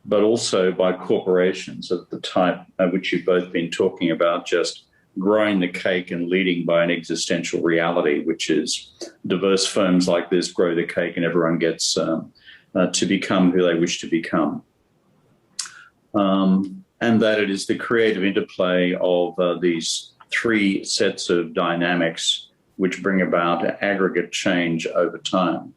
but also by corporations of the type which you've both been talking about, just growing the cake and leading by an existential reality, which is diverse firms like this grow the cake and everyone gets to become who they wish to become. And that it is the creative interplay of these three sets of dynamics which bring about aggregate change over time.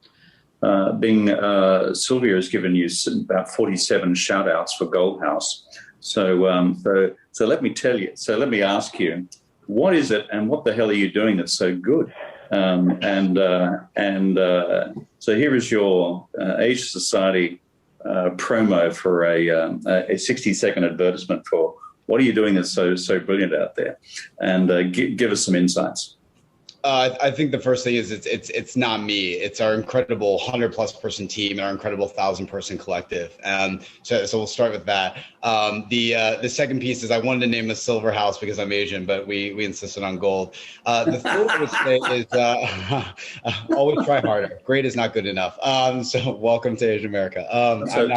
Sylvia has given you about 47 shout outs for Gold House. So let me tell you, so let me ask you, what is it and what the hell are you doing that's so good? So here is your Asia Society promo for a 60-second advertisement for what are you doing that's so brilliant out there? And give us some insights. I think the first thing is it's not me. It's our incredible 100+ person team and our incredible 1,000-person collective. So we'll start with that. The second piece is I wanted to name a silver house because I'm Asian, but we insisted on gold. The third I would say is always try harder. Great is not good enough. So welcome to Asian America.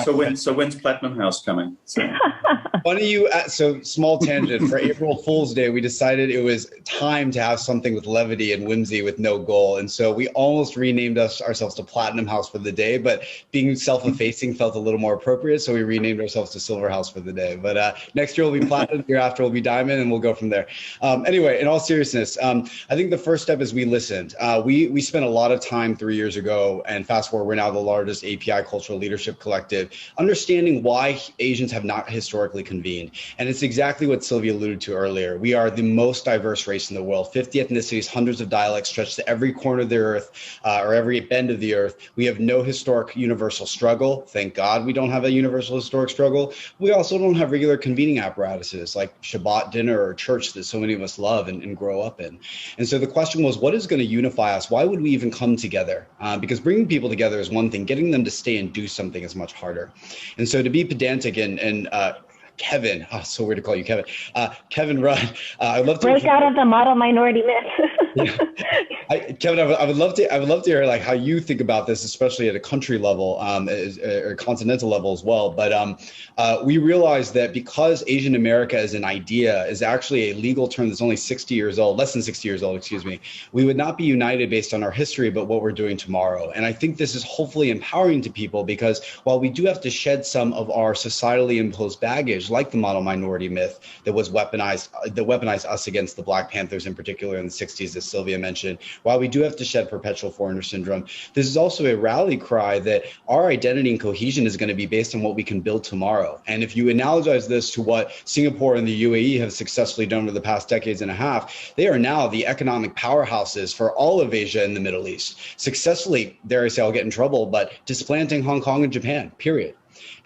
So when's Platinum House coming? So small tangent. For April Fool's Day, we decided it was time to have something with levity and whimsy with no goal. And so we almost renamed ourselves to Platinum House for the day, but being self-effacing felt a little more appropriate. So we renamed ourselves to Silver House for the day. But next year will be Platinum, year after will be Diamond, and we'll go from there. Anyway, in all seriousness, I think the first step is we listened. We spent a lot of time 3 years ago, and fast forward, we're now the largest API cultural leadership collective, understanding why Asians have not historically convened. And it's exactly what Sylvia alluded to earlier. We are the most diverse race in the world, 50 ethnicities, hundreds of dialects stretched to every corner of the earth or every bend of the earth. We have no historic universal struggle. Thank God we don't have a universal historic struggle. We also don't have regular convening apparatuses like Shabbat dinner or church that so many of us love and grow up in. And so the question was, what is going to unify us? Why would we even come together? Because bringing people together is one thing. Getting them to stay and do something is much harder. And so to be pedantic and Kevin, so weird to call you Kevin. Kevin Rudd, I'd love to break out of the model minority myth. Yeah. Kevin, I would love to hear like how you think about this, especially at a country level, or continental level as well. But we realize that because Asian America as an idea is actually a legal term that's only 60 years old, less than 60 years old, excuse me, we would not be united based on our history, but what we're doing tomorrow. And I think this is hopefully empowering to people, because while we do have to shed some of our societally imposed baggage, like the model minority myth that weaponized us against the Black Panthers in particular in the 60s, as Sylvia mentioned, while we do have to shed perpetual foreigner syndrome, this is also a rally cry that our identity and cohesion is going to be based on what we can build tomorrow. And if you analogize this to what Singapore and the UAE have successfully done over the past decades and a half, they are now the economic powerhouses for all of Asia and the Middle East, successfully, dare I say, I'll get in trouble, but displanting Hong Kong and Japan, period.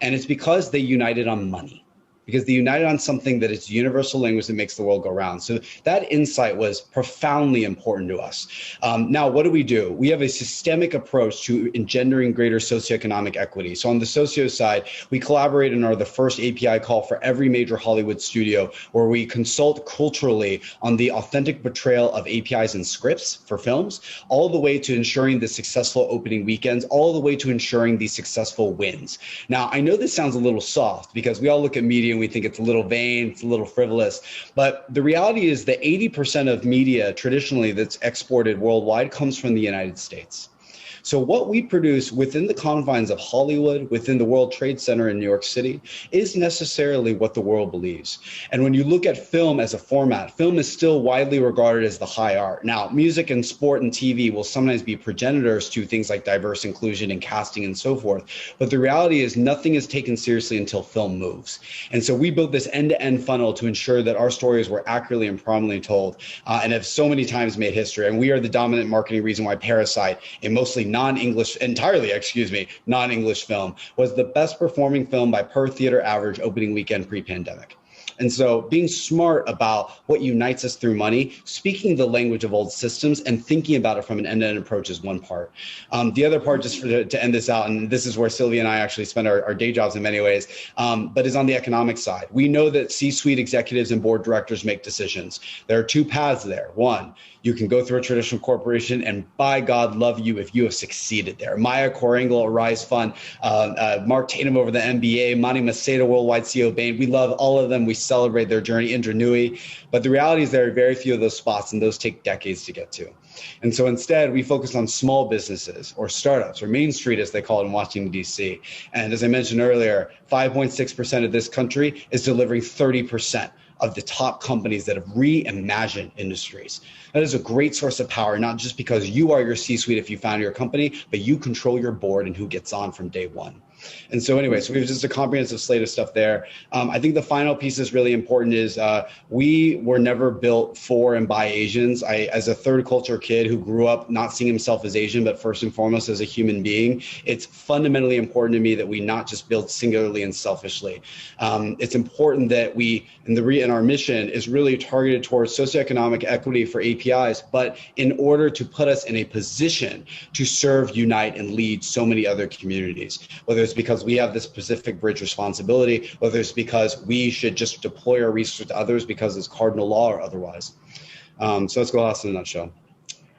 And it's because they united on money, because they united on something that is universal language that makes the world go round. So that insight was profoundly important to us. Now, what do? We have a systemic approach to engendering greater socioeconomic equity. So on the socio side, we collaborate and are the first API call for every major Hollywood studio, where we consult culturally on the authentic portrayal of APIs and scripts for films, all the way to ensuring the successful opening weekends, all the way to ensuring the successful wins. Now, I know this sounds a little soft because we all look at media and we think it's a little vain, it's a little frivolous. But the reality is that 80% of media traditionally that's exported worldwide comes from the United States. So what we produce within the confines of Hollywood, within the World Trade Center in New York City, is necessarily what the world believes. And when you look at film as a format, film is still widely regarded as the high art. Now, music and sport and TV will sometimes be progenitors to things like diverse inclusion and casting and so forth. But the reality is nothing is taken seriously until film moves. And so we built this end-to-end funnel to ensure that our stories were accurately and prominently told, and have so many times made history. And we are the dominant marketing reason why Parasite, a mostly non-English film, was the best performing film by per theater average opening weekend pre-pandemic. And so being smart about what unites us through money, speaking the language of old systems and thinking about it from an end-to-end approach is one part. The other part, just to end this out, and this is where Sylvia and I actually spend our day jobs in many ways, but is on the economic side. We know that C-suite executives and board directors make decisions. There are two paths there. One, you can go through a traditional corporation and by God love you if you have succeeded there. Maya Korangal at Rise Fund, Mark Tatum over the MBA, Mani Macedo, Worldwide CEO Bain. We love all of them. We celebrate their journey, Indra Nui. But the reality is there are very few of those spots, and those take decades to get to. And so instead, we focus on small businesses or startups, or Main Street, as they call it in Washington, D.C. And as I mentioned earlier, 5.6% of this country is delivering 30% of the top companies that have reimagined industries. That is a great source of power, not just because you are your C-suite if you found your company, but you control your board and who gets on from day one. And so anyway, so we have just a comprehensive slate of stuff there. I think the final piece that's really important is we were never built for and by Asians. As a third culture kid who grew up not seeing himself as Asian, but first and foremost as a human being, it's fundamentally important to me that we not just build singularly and selfishly. It's important that we, and our mission is really targeted towards socioeconomic equity for APIs, but in order to put us in a position to serve, unite, and lead so many other communities, whether it's because we have this Pacific Bridge responsibility, whether it's because we should just deploy our resources to others because it's cardinal law or otherwise. So let's go last in a nutshell.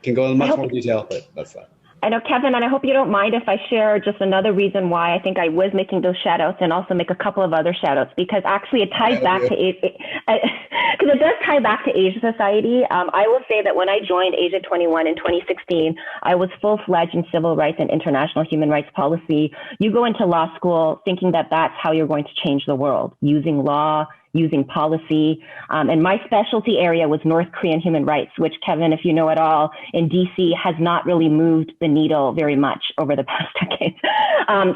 Can go into much more detail, but that's that. I know, Kevin, and I hope you don't mind if I share just another reason why I think I was making those shout outs and also make a couple of other shout outs, because actually it ties back to because it does tie back to Asia Society. I will say that when I joined Asia 21 in 2016, I was full-fledged in civil rights and international human rights policy. You go into law school thinking that that's how you're going to change the world, using law, using policy. And my specialty area was North Korean human rights, which, Kevin, if you know at all, in DC has not really moved the needle very much over the past decade.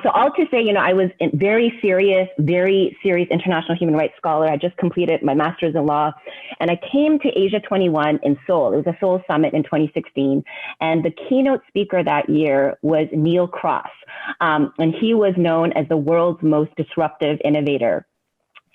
So all to say, I was a very serious international human rights scholar. I just completed my master's in law, and I came to Asia 21 in Seoul. It was a Seoul summit in 2016. And the keynote speaker that year was Neil Cross. And he was known as the world's most disruptive innovator.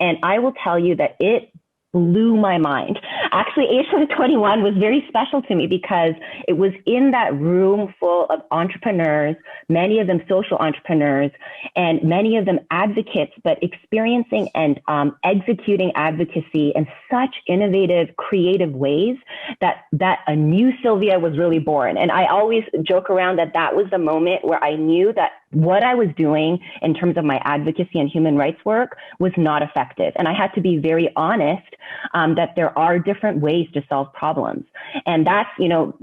And I will tell you that it blew my mind. Actually, Asia 21 was very special to me because it was in that room full of entrepreneurs, many of them social entrepreneurs, and many of them advocates, but experiencing and executing advocacy in such innovative, creative ways that a new Sylvia was really born. And I always joke around that that was the moment where I knew that what I was doing in terms of my advocacy and human rights work was not effective. And I had to be very honest that there are different ways to solve problems. And that's,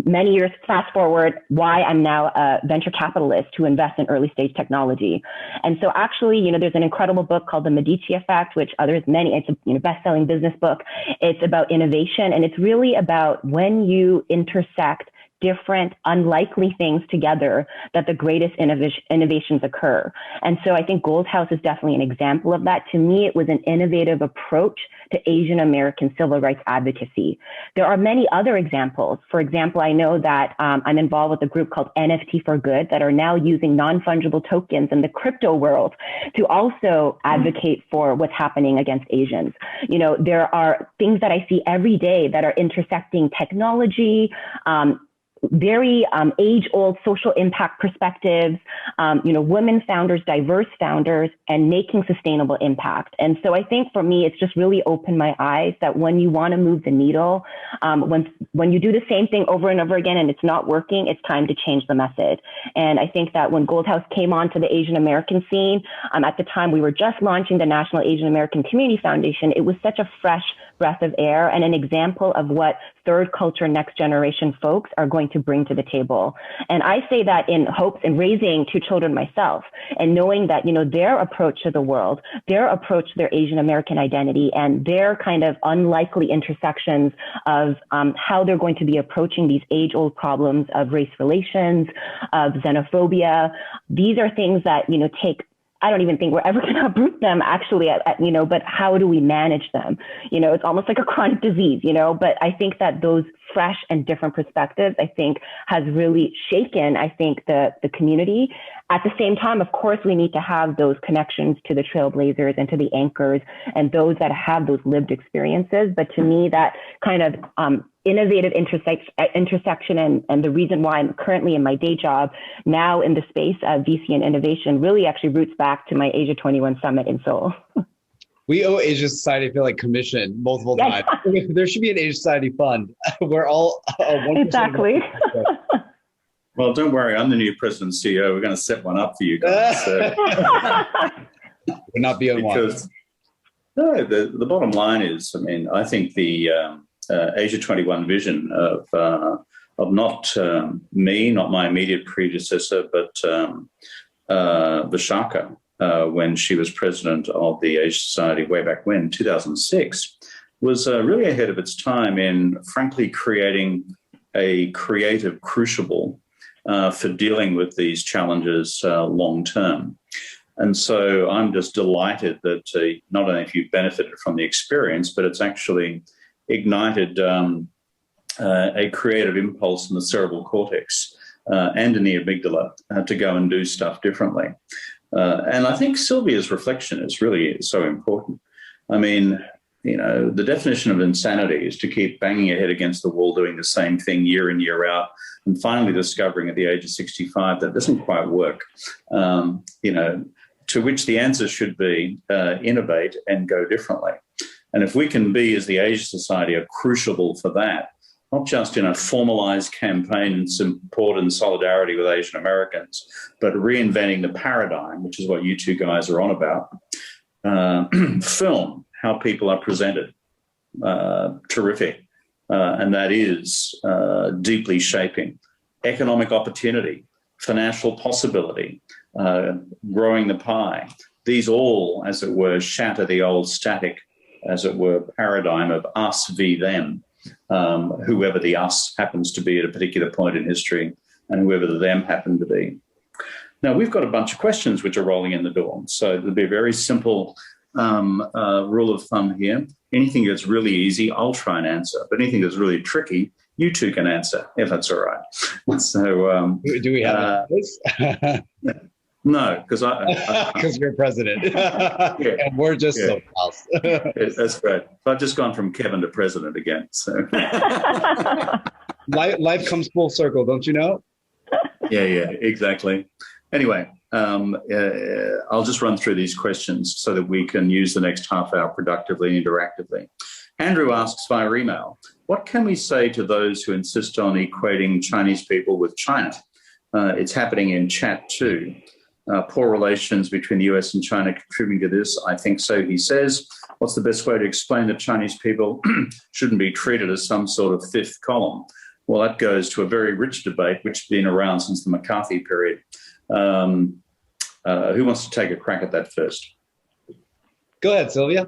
many years fast forward, why I'm now a venture capitalist to invest in early stage technology. And so actually, there's an incredible book called The Medici Effect, which it's a best-selling business book. It's about innovation. And it's really about when you intersect different unlikely things together that the greatest innovations occur. And so I think Gold House is definitely an example of that. To me, it was an innovative approach to Asian American civil rights advocacy. There are many other examples. For example, I know that I'm involved with a group called NFT for Good that are now using non-fungible tokens in the crypto world to also advocate for what's happening against Asians. There are things that I see every day that are intersecting technology, very age-old social impact perspectives, women founders, diverse founders, and making sustainable impact. And so I think for me, it's just really opened my eyes that when you want to move the needle, when you do the same thing over and over again and it's not working, it's time to change the method. And I think that when Gold House came onto the Asian American scene, at the time we were just launching the National Asian American Community Foundation, it was such a fresh breath of air and an example of what third culture, next generation folks are going to bring to the table. And I say that in hopes in raising 2 children myself and knowing that, their approach to the world, their approach to their Asian American identity and their kind of unlikely intersections of how they're going to be approaching these age-old problems of race relations, of xenophobia. These are things that, I don't even think we're ever going to uproot them actually, but how do we manage them? It's almost like a chronic disease, but I think that those fresh and different perspectives, I think has really shaken, the community. At the same time, of course, we need to have those connections to the trailblazers and to the anchors and those that have those lived experiences. But to me, that kind of innovative intersection and the reason why I'm currently in my day job now in the space of VC and innovation really actually roots back to my Asia 21 summit in Seoul. We owe Asia Society, I feel like, commission multiple times. There should be an Asia Society fund. We're all 1%. Exactly. Well, don't worry. I'm the new president and CEO. We're going to set one up for you guys. So. We're not being one. No, the bottom line is, I think the Asia 21 vision of not me, not my immediate predecessor, but Vishaka, when she was president of the Asia Society way back when, 2006, was really ahead of its time in, frankly, creating a creative crucible for dealing with these challenges long term. And so I'm just delighted that not only have you benefited from the experience, but it's actually ignited a creative impulse in the cerebral cortex and in the amygdala to go and do stuff differently. And I think Sylvia's reflection is really so important. The definition of insanity is to keep banging your head against the wall, doing the same thing year in, year out, and finally discovering at the age of 65 that doesn't quite work. To which the answer should be innovate and go differently. And if we can be, as the Asia Society, a crucible for that, not just in a formalized campaign and support and solidarity with Asian Americans, but reinventing the paradigm, which is what you two guys are on about. Film, how people are presented, terrific. And that is deeply shaping economic opportunity, financial possibility, growing the pie. These all, as it were, shatter the old static, as it were, paradigm of us v. them, whoever the us happens to be at a particular point in history and whoever the them happen to be. Now, we've got a bunch of questions which are rolling in the door. So there'll be a very simple rule of thumb here. Anything that's really easy, I'll try and answer. But anything that's really tricky, you two can answer, if that's all right. So, do we have this? No, because you're president. Yeah, and we're just yeah. so close. That's great. I've just gone from Kevin to president again. So life comes full circle, don't you know? yeah, exactly. Anyway, I'll just run through these questions so that we can use the next half hour productively and interactively. Andrew asks via email, what can we say to those who insist on equating Chinese people with China? It's happening in chat too. Poor relations between the US and China contributing to this? I think so, he says. What's the best way to explain that Chinese people shouldn't be treated as some sort of fifth column? Well, that goes to a very rich debate, which has been around since the McCarthy period. Who wants to take a crack at that first? Go ahead, Sylvia.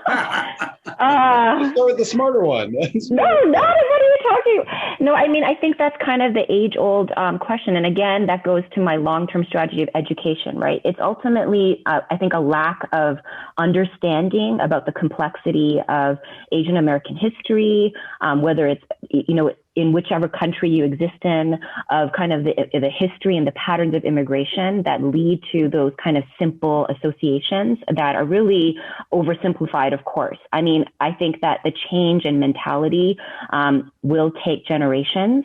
Start with the smarter one. No, what are you talking about? No, I mean, I think that's kind of the age-old question. And again, that goes to my long-term strategy of education, right? It's ultimately, I think, a lack of understanding about the complexity of Asian American history, whether it's, in whichever country you exist in, of kind of the history and the patterns of immigration that lead to those kind of simple associations that are really oversimplified, of course. I mean, I think that the change in mentality will take generations.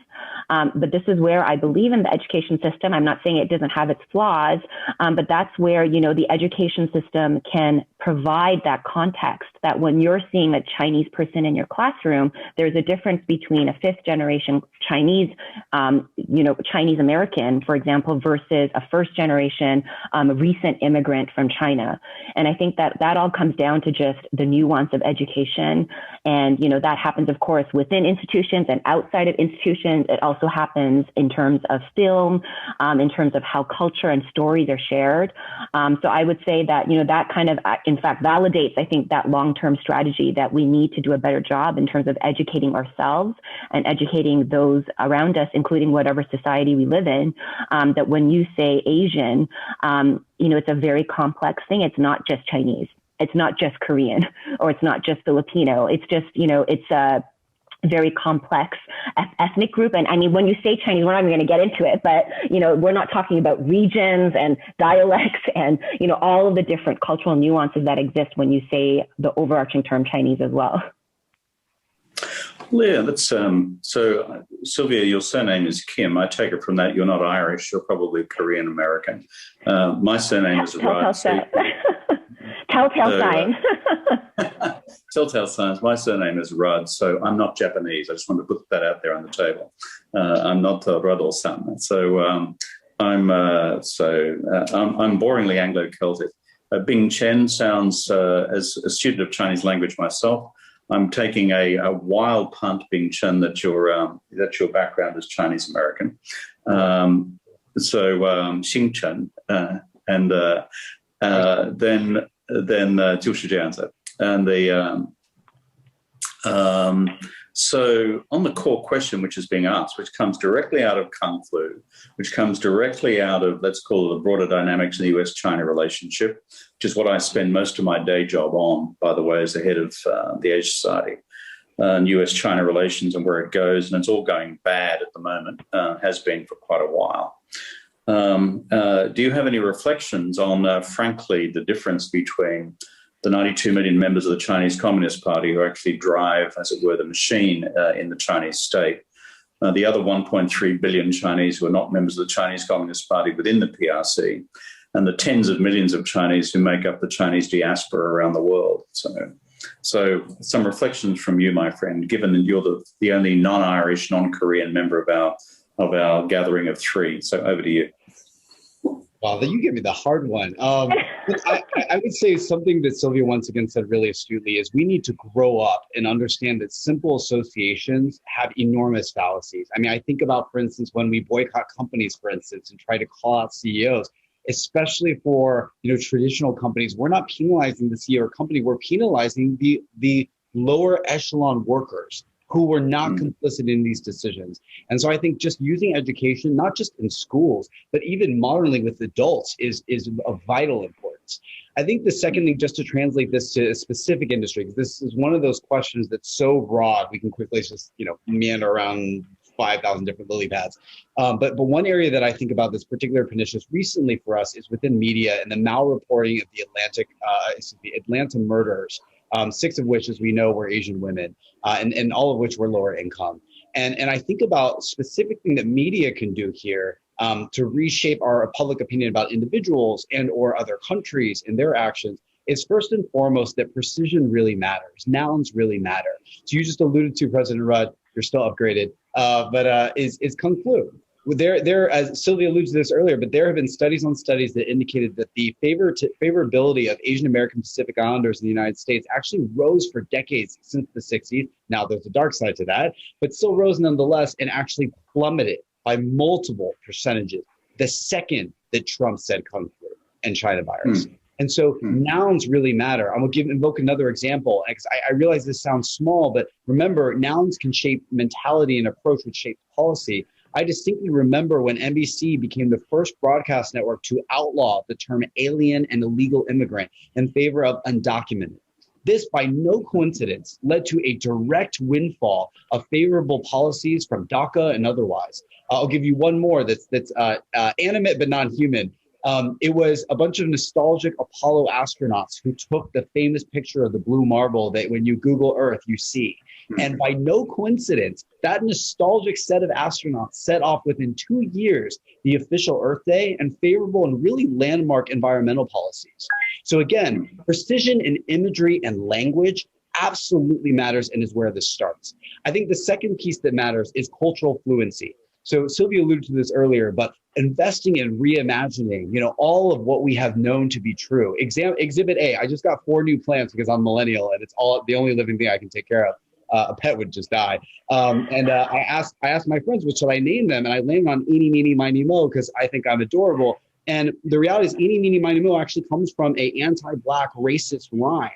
But this is where I believe in the education system. I'm not saying it doesn't have its flaws, but that's where, the education system can provide that context that when you're seeing a Chinese person in your classroom, there's a difference between a fifth generation Chinese, Chinese American, for example, versus a first generation recent immigrant from China. And I think that all comes down to just the nuance of education. And, that happens, of course, within institutions and outside of institutions. It also happens in terms of film, in terms of how culture and stories are shared. So I would say that, that kind of, in fact, validates, I think, that long-term strategy that we need to do a better job in terms of educating ourselves and educating those around us, including whatever society we live in, that when you say Asian, it's a very complex thing. It's not just Chinese. It's not just Korean, or it's not just Filipino. It's just, it's a very complex ethnic group. And I mean, when you say Chinese, we're not even going to get into it, but, we're not talking about regions and dialects and, all of the different cultural nuances that exist when you say the overarching term Chinese as well. Yeah, that's so Sylvia, your surname is Kim. I take it from that you're not Irish, you're probably Korean American. My surname is Rod. Telltale sign. Telltale signs. My surname is Rudd, so I'm not Japanese. I just want to put that out there on the table. I'm not Rudd-san. So I'm boringly Anglo-Celtic. Bing Chen sounds, as a student of Chinese language myself, I'm taking a wild punt, Bing Chen, that your background is Chinese American. Xing Chen, and then 就是这样子. And so on the core question which is being asked, which comes directly out of Kung Flu, which comes directly out of, let's call it, the broader dynamics in the US-China relationship, which is what I spend most of my day job on, by the way, as the head of the Asia Society, and US-China relations and where it goes. And it's all going bad at the moment, has been for quite a while. Do you have any reflections on, frankly, the difference between the 92 million members of the Chinese Communist Party who actually drive, as it were, the machine in the Chinese state, the other 1.3 billion Chinese who are not members of the Chinese Communist Party within the PRC, and the tens of millions of Chinese who make up the Chinese diaspora around the world? So some reflections from you, my friend, given that you're the only non-Irish, non-Korean member of our gathering of three. So over to you. Wow, you give me the hard one. I would say something that Sylvia once again said really astutely is we need to grow up and understand that simple associations have enormous fallacies. I mean, I think about, for instance, when we boycott companies, for instance, and try to call out CEOs, especially for traditional companies, we're not penalizing the CEO or company, we're penalizing the lower echelon workers who were not complicit in these decisions. And so I think just using education, not just in schools, but even modernly with adults is of vital importance. I think the second thing, just to translate this to a specific industry, because this is one of those questions that's so broad, we can quickly just, meander around 5,000 different lily pads. But one area that I think about that's particularly pernicious recently for us is within media and the malreporting of the Atlanta murders, 6 of which, as we know, were Asian women, and all of which were lower income. And I think about specific thing that media can do here to reshape our public opinion about individuals and or other countries and their actions is first and foremost that precision really matters. Nouns really matter. So you just alluded to, President Rudd, you're still upgraded, is Kung Flu. There, as Sylvia alluded to this earlier, but there have been studies on studies that indicated that the favorability of Asian American Pacific Islanders in the United States actually rose for decades since the 60s. Now there's a dark side to that, but still rose nonetheless and actually plummeted by multiple percentages the second that Trump said Kung Flu and China virus. And so nouns really matter. I'm going to invoke another example, because I realize this sounds small, but remember, nouns can shape mentality and approach, which shapes policy. I distinctly remember when NBC became the first broadcast network to outlaw the term alien and illegal immigrant in favor of undocumented. This, by no coincidence, led to a direct windfall of favorable policies from DACA and otherwise. I'll give you one more that's animate but non-human. It was a bunch of nostalgic Apollo astronauts who took the famous picture of the blue marble that when you Google Earth, you see. And by no coincidence, that nostalgic set of astronauts set off within 2 years the official Earth Day and favorable and really landmark environmental policies. So again, precision in imagery and language absolutely matters and is where this starts. I think the second piece that matters is cultural fluency. So Sylvia alluded to this earlier, but investing in reimagining, all of what we have known to be true. Exhibit A, I just got 4 new plants because I'm millennial and it's all the only living thing I can take care of. A pet would just die. I asked my friends, what should I name them? And I landed on Eeny, Meeny, Miny, Mo, because I think I'm adorable. And the reality is Eeny, Meeny, Miny, Mo actually comes from a anti-Black racist rhyme.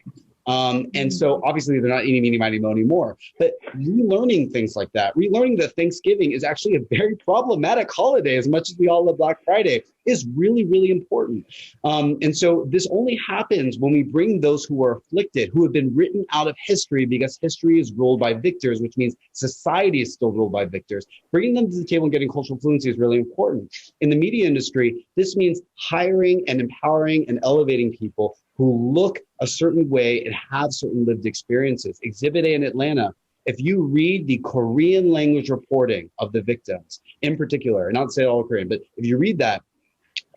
And so obviously they're not eeny, meeny, miny, mo anymore, but relearning things like that, relearning that Thanksgiving is actually a very problematic holiday, as much as we all love Black Friday, is really, really important. And so this only happens when we bring those who are afflicted, who have been written out of history because history is ruled by victors, which means society is still ruled by victors. Bringing them to the table and getting cultural fluency is really important. In the media industry, this means hiring and empowering and elevating people who look a certain way and have certain lived experiences. Exhibit A in Atlanta, if you read the Korean language reporting of the victims in particular, and not to say all Korean, but if you read that,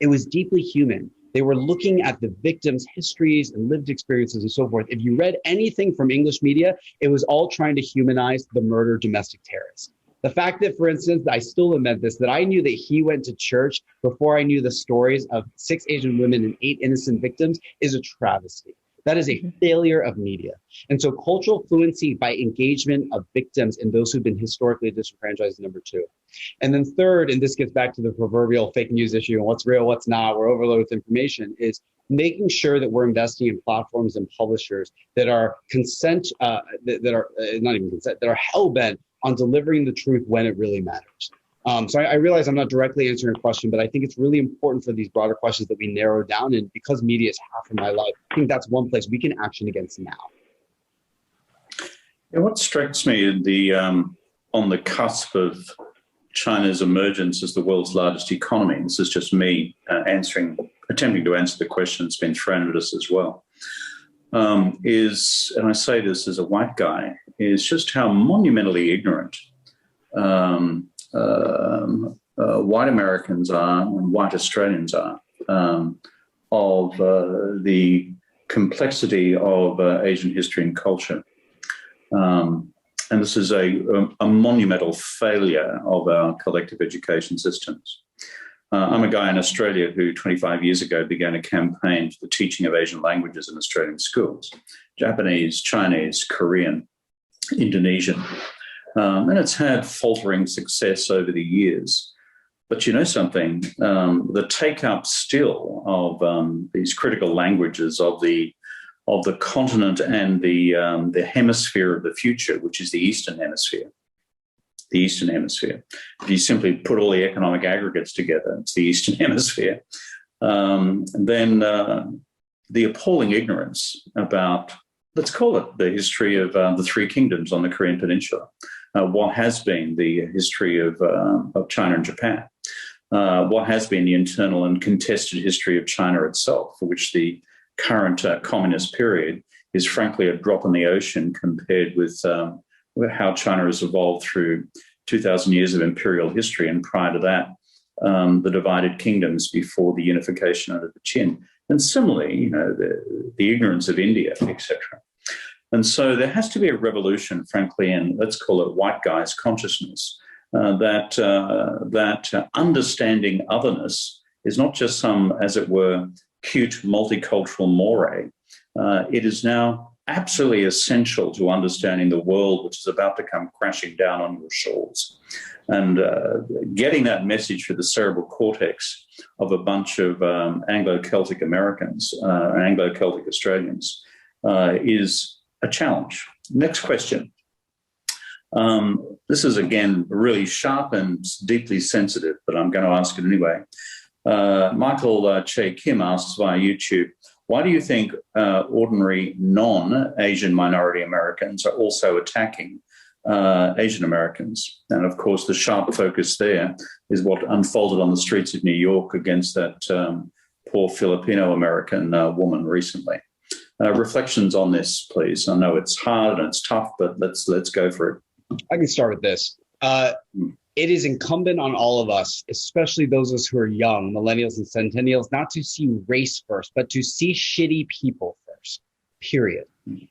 it was deeply human. They were looking at the victims' histories and lived experiences and so forth. If you read anything from English media, it was all trying to humanize the murdered domestic terrorists. The fact that, for instance, I still lament this, that I knew that he went to church before I knew the stories of 6 Asian women and 8 innocent victims is a travesty. That is a failure of media. And so cultural fluency by engagement of victims and those who've been historically disenfranchised is number 2. And then third, and this gets back to the proverbial fake news issue and what's real, what's not, we're overloaded with information, is making sure that we're investing in platforms and publishers that are that are hell-bent on delivering the truth when it really matters. So I realize I'm not directly answering a question, but I think it's really important for these broader questions that we narrow down. And because media is half of my life, I think that's one place we can action against now. Yeah, what strikes me on the cusp of China's emergence as the world's largest economy, this is just me attempting to answer the question that's been thrown at us as well, is, and I say this as a white guy, is just how monumentally ignorant white Americans are and white Australians are of the complexity of Asian history and culture. And this is a monumental failure of our collective education systems. I'm a guy in Australia who 25 years ago began a campaign for the teaching of Asian languages in Australian schools: Japanese, Chinese, Korean, Indonesian. And it's had faltering success over the years. But you know something, the take-up still of these critical languages of the continent and the hemisphere of the future, which is the Eastern Hemisphere. The Eastern Hemisphere. If you simply put all the economic aggregates together, it's the Eastern Hemisphere. Then the appalling ignorance about, let's call it, the history of the 3 kingdoms on the Korean Peninsula. what has been the history of China and Japan, what has been the internal and contested history of China itself, for which the current communist period is frankly a drop in the ocean compared with how China has evolved through 2,000 years of imperial history, and prior to that, the divided kingdoms before the unification under the Qin. And similarly, the ignorance of India, etc. And so there has to be a revolution, frankly, in, let's call it white guys' consciousness, that understanding otherness is not just some, as it were, cute multicultural moray. It is now absolutely essential to understanding the world which is about to come crashing down on your shores. And getting that message through the cerebral cortex of a bunch of Anglo-Celtic Americans, Anglo-Celtic Australians, is a challenge. Next question. This is, again, really sharp and deeply sensitive, but I'm going to ask it anyway. Michael Che Kim asks via YouTube, why do you think ordinary non-Asian minority Americans are also attacking Asian Americans? And of course, the sharp focus there is what unfolded on the streets of New York against that poor Filipino-American woman recently. Reflections on this, please. I know it's hard and it's tough, but let's go for it. I can start with this. It is incumbent on all of us, especially those of us who are young, millennials and centennials, not to see race first, but to see shitty people first, period.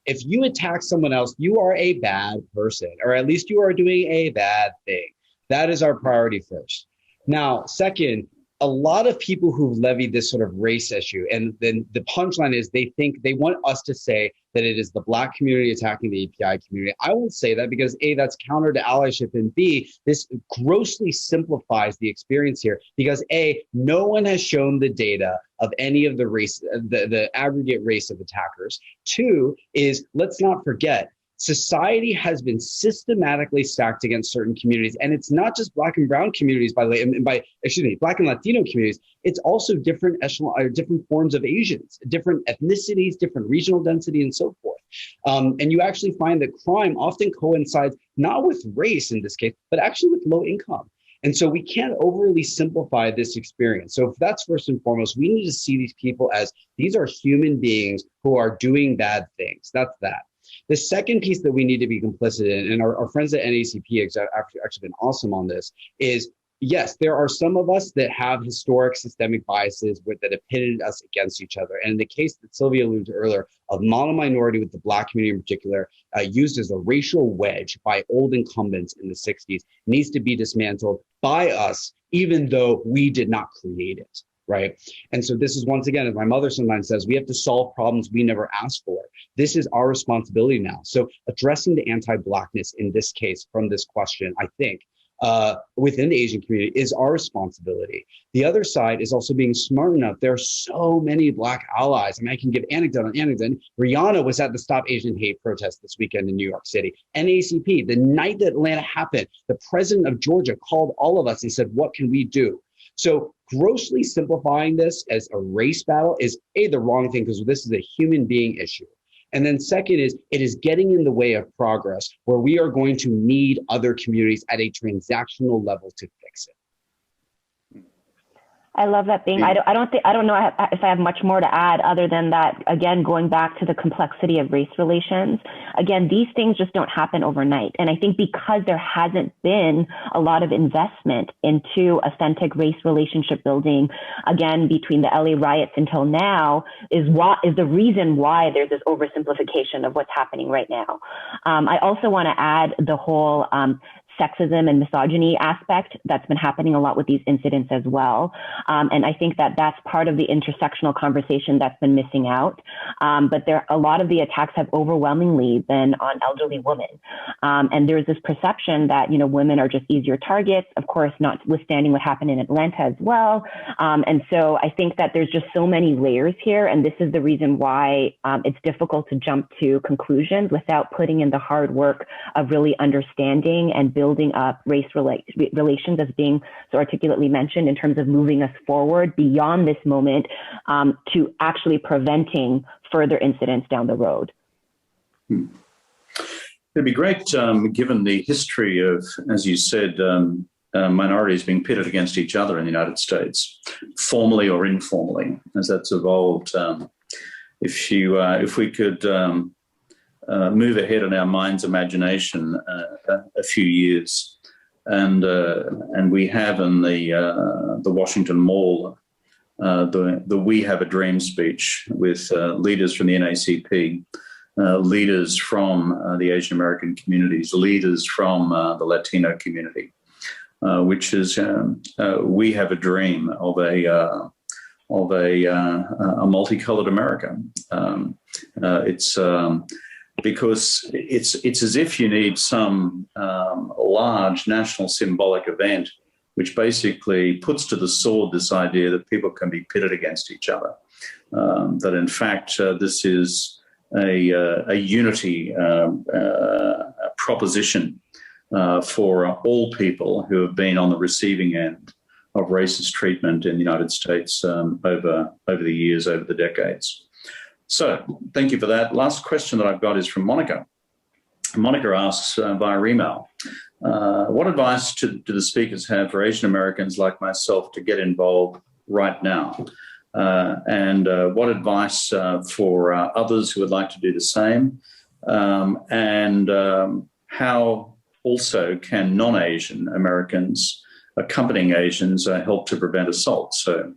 If you attack someone else, you are a bad person, or at least you are doing a bad thing. That is our priority first. Now, second, a lot of people who've levied this sort of race issue, and then the punchline is they think they want us to say that it is the Black community attacking the API community. I won't say that because A, that's counter to allyship, and B, this grossly simplifies the experience here because A, no one has shown the data of any of the race, the aggregate race of attackers. Two is, let's not forget, society has been systematically stacked against certain communities. And it's not just Black and brown communities, by the way, Black and Latino communities. It's also different different forms of Asians, different ethnicities, different regional density, and so forth. And you actually find that crime often coincides not with race in this case, but actually with low income. And so we can't overly simplify this experience. So if that's first and foremost, we need to see these people as these are human beings who are doing bad things. That's that. The second piece that we need to be complicit in, and our friends at NACP have actually been awesome on this, is yes, there are some of us that have historic systemic biases that have pitted us against each other. And in the case that Sylvia alluded to earlier of mono-minority with the Black community in particular, used as a racial wedge by old incumbents in the 60s, needs to be dismantled by us, even though we did not create it. Right. And so this is, once again, as my mother sometimes says, we have to solve problems we never asked for. This is our responsibility now. So addressing the anti-Blackness in this case from this question, I think, within the Asian community is our responsibility. The other side is also being smart enough. There are so many Black allies. I mean, I can give anecdote on anecdote. Rihanna was at the Stop Asian Hate protest this weekend in New York City. NACP, the night that Atlanta happened, the president of Georgia called all of us and said, what can we do? So grossly simplifying this as a race battle is A, the wrong thing, because this is a human being issue. And then second is, it is getting in the way of progress where we are going to need other communities at a transactional level to fix it. I love that thing. I don't know if I have much more to add other than that, again, going back to the complexity of race relations. Again, these things just don't happen overnight. And I think because there hasn't been a lot of investment into authentic race relationship building, again, between the LA riots until now, is the reason why there's this oversimplification of what's happening right now. I also want to add the whole sexism and misogyny aspect that's been happening a lot with these incidents as well. And I think that that's part of the intersectional conversation that's been missing out. But a lot of the attacks have overwhelmingly been on elderly women. And there's this perception that, women are just easier targets, of course, notwithstanding what happened in Atlanta as well. And so I think that there's just so many layers here. And this is the reason why it's difficult to jump to conclusions without putting in the hard work of really understanding and building up race relations, as being so articulately mentioned, in terms of moving us forward beyond this moment to actually preventing further incidents down the road. It'd be great, given the history of, as you said, minorities being pitted against each other in the United States, formally or informally, as that's evolved. If we could move ahead in our mind's imagination a few years, and we have in the Washington Mall the "We Have a Dream" speech with leaders from the NACP, leaders from the Asian American communities, leaders from the Latino community, which is we have a dream of a multicolored America. It's because it's as if you need some large national symbolic event which basically puts to the sword this idea that people can be pitted against each other. That in fact this is a unity proposition for all people who have been on the receiving end of racist treatment in the United States over the years, over the decades. So thank you for that. Last question that I've got is from Monica. Monica asks via email, what advice do the speakers have for Asian Americans like myself to get involved right now? And what advice for others who would like to do the same? And how also can non-Asian Americans accompanying Asians help to prevent assault? So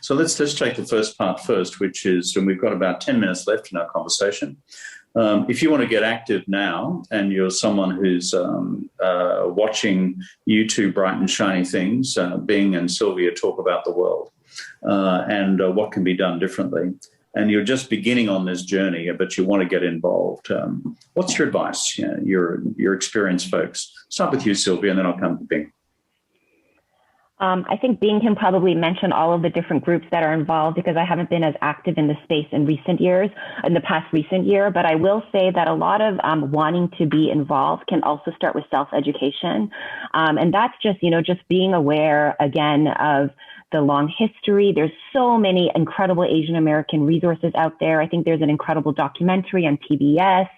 let's take the first part first, which is, and we've got about 10 minutes left in our conversation. If you want to get active now and you're someone who's watching YouTube bright and shiny things, Bing and Sylvia talk about the world and what can be done differently, and you're just beginning on this journey, but you want to get involved, what's your advice? Your experienced folks. Start with you, Sylvia, and then I'll come to Bing. I think Bing can probably mention all of the different groups that are involved because I haven't been as active in the space in the past recent year, but I will say that a lot of wanting to be involved can also start with self-education. And that's just being aware again of the long history. There's so many incredible Asian American resources out there. I think there's an incredible documentary on PBS.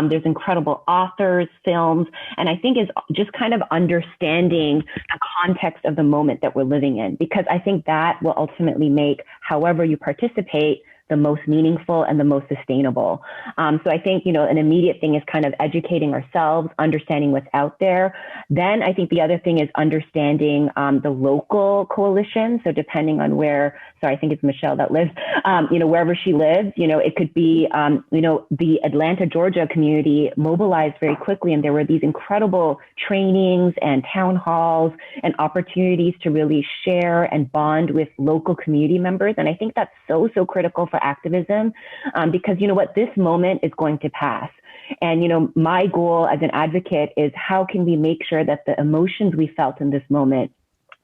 There's incredible authors, films, and I think is just kind of understanding the context of the moment that we're living in, because I think that will ultimately make however you participate the most meaningful and the most sustainable. So I think, an immediate thing is kind of educating ourselves, understanding what's out there. Then I think the other thing is understanding the local coalition. So depending on I think it's Michelle that lives, wherever she lives, it could be, the Atlanta, Georgia community mobilized very quickly. And there were these incredible trainings and town halls and opportunities to really share and bond with local community members. And I think that's so critical for activism, because this moment is going to pass. And, my goal as an advocate is how can we make sure that the emotions we felt in this moment,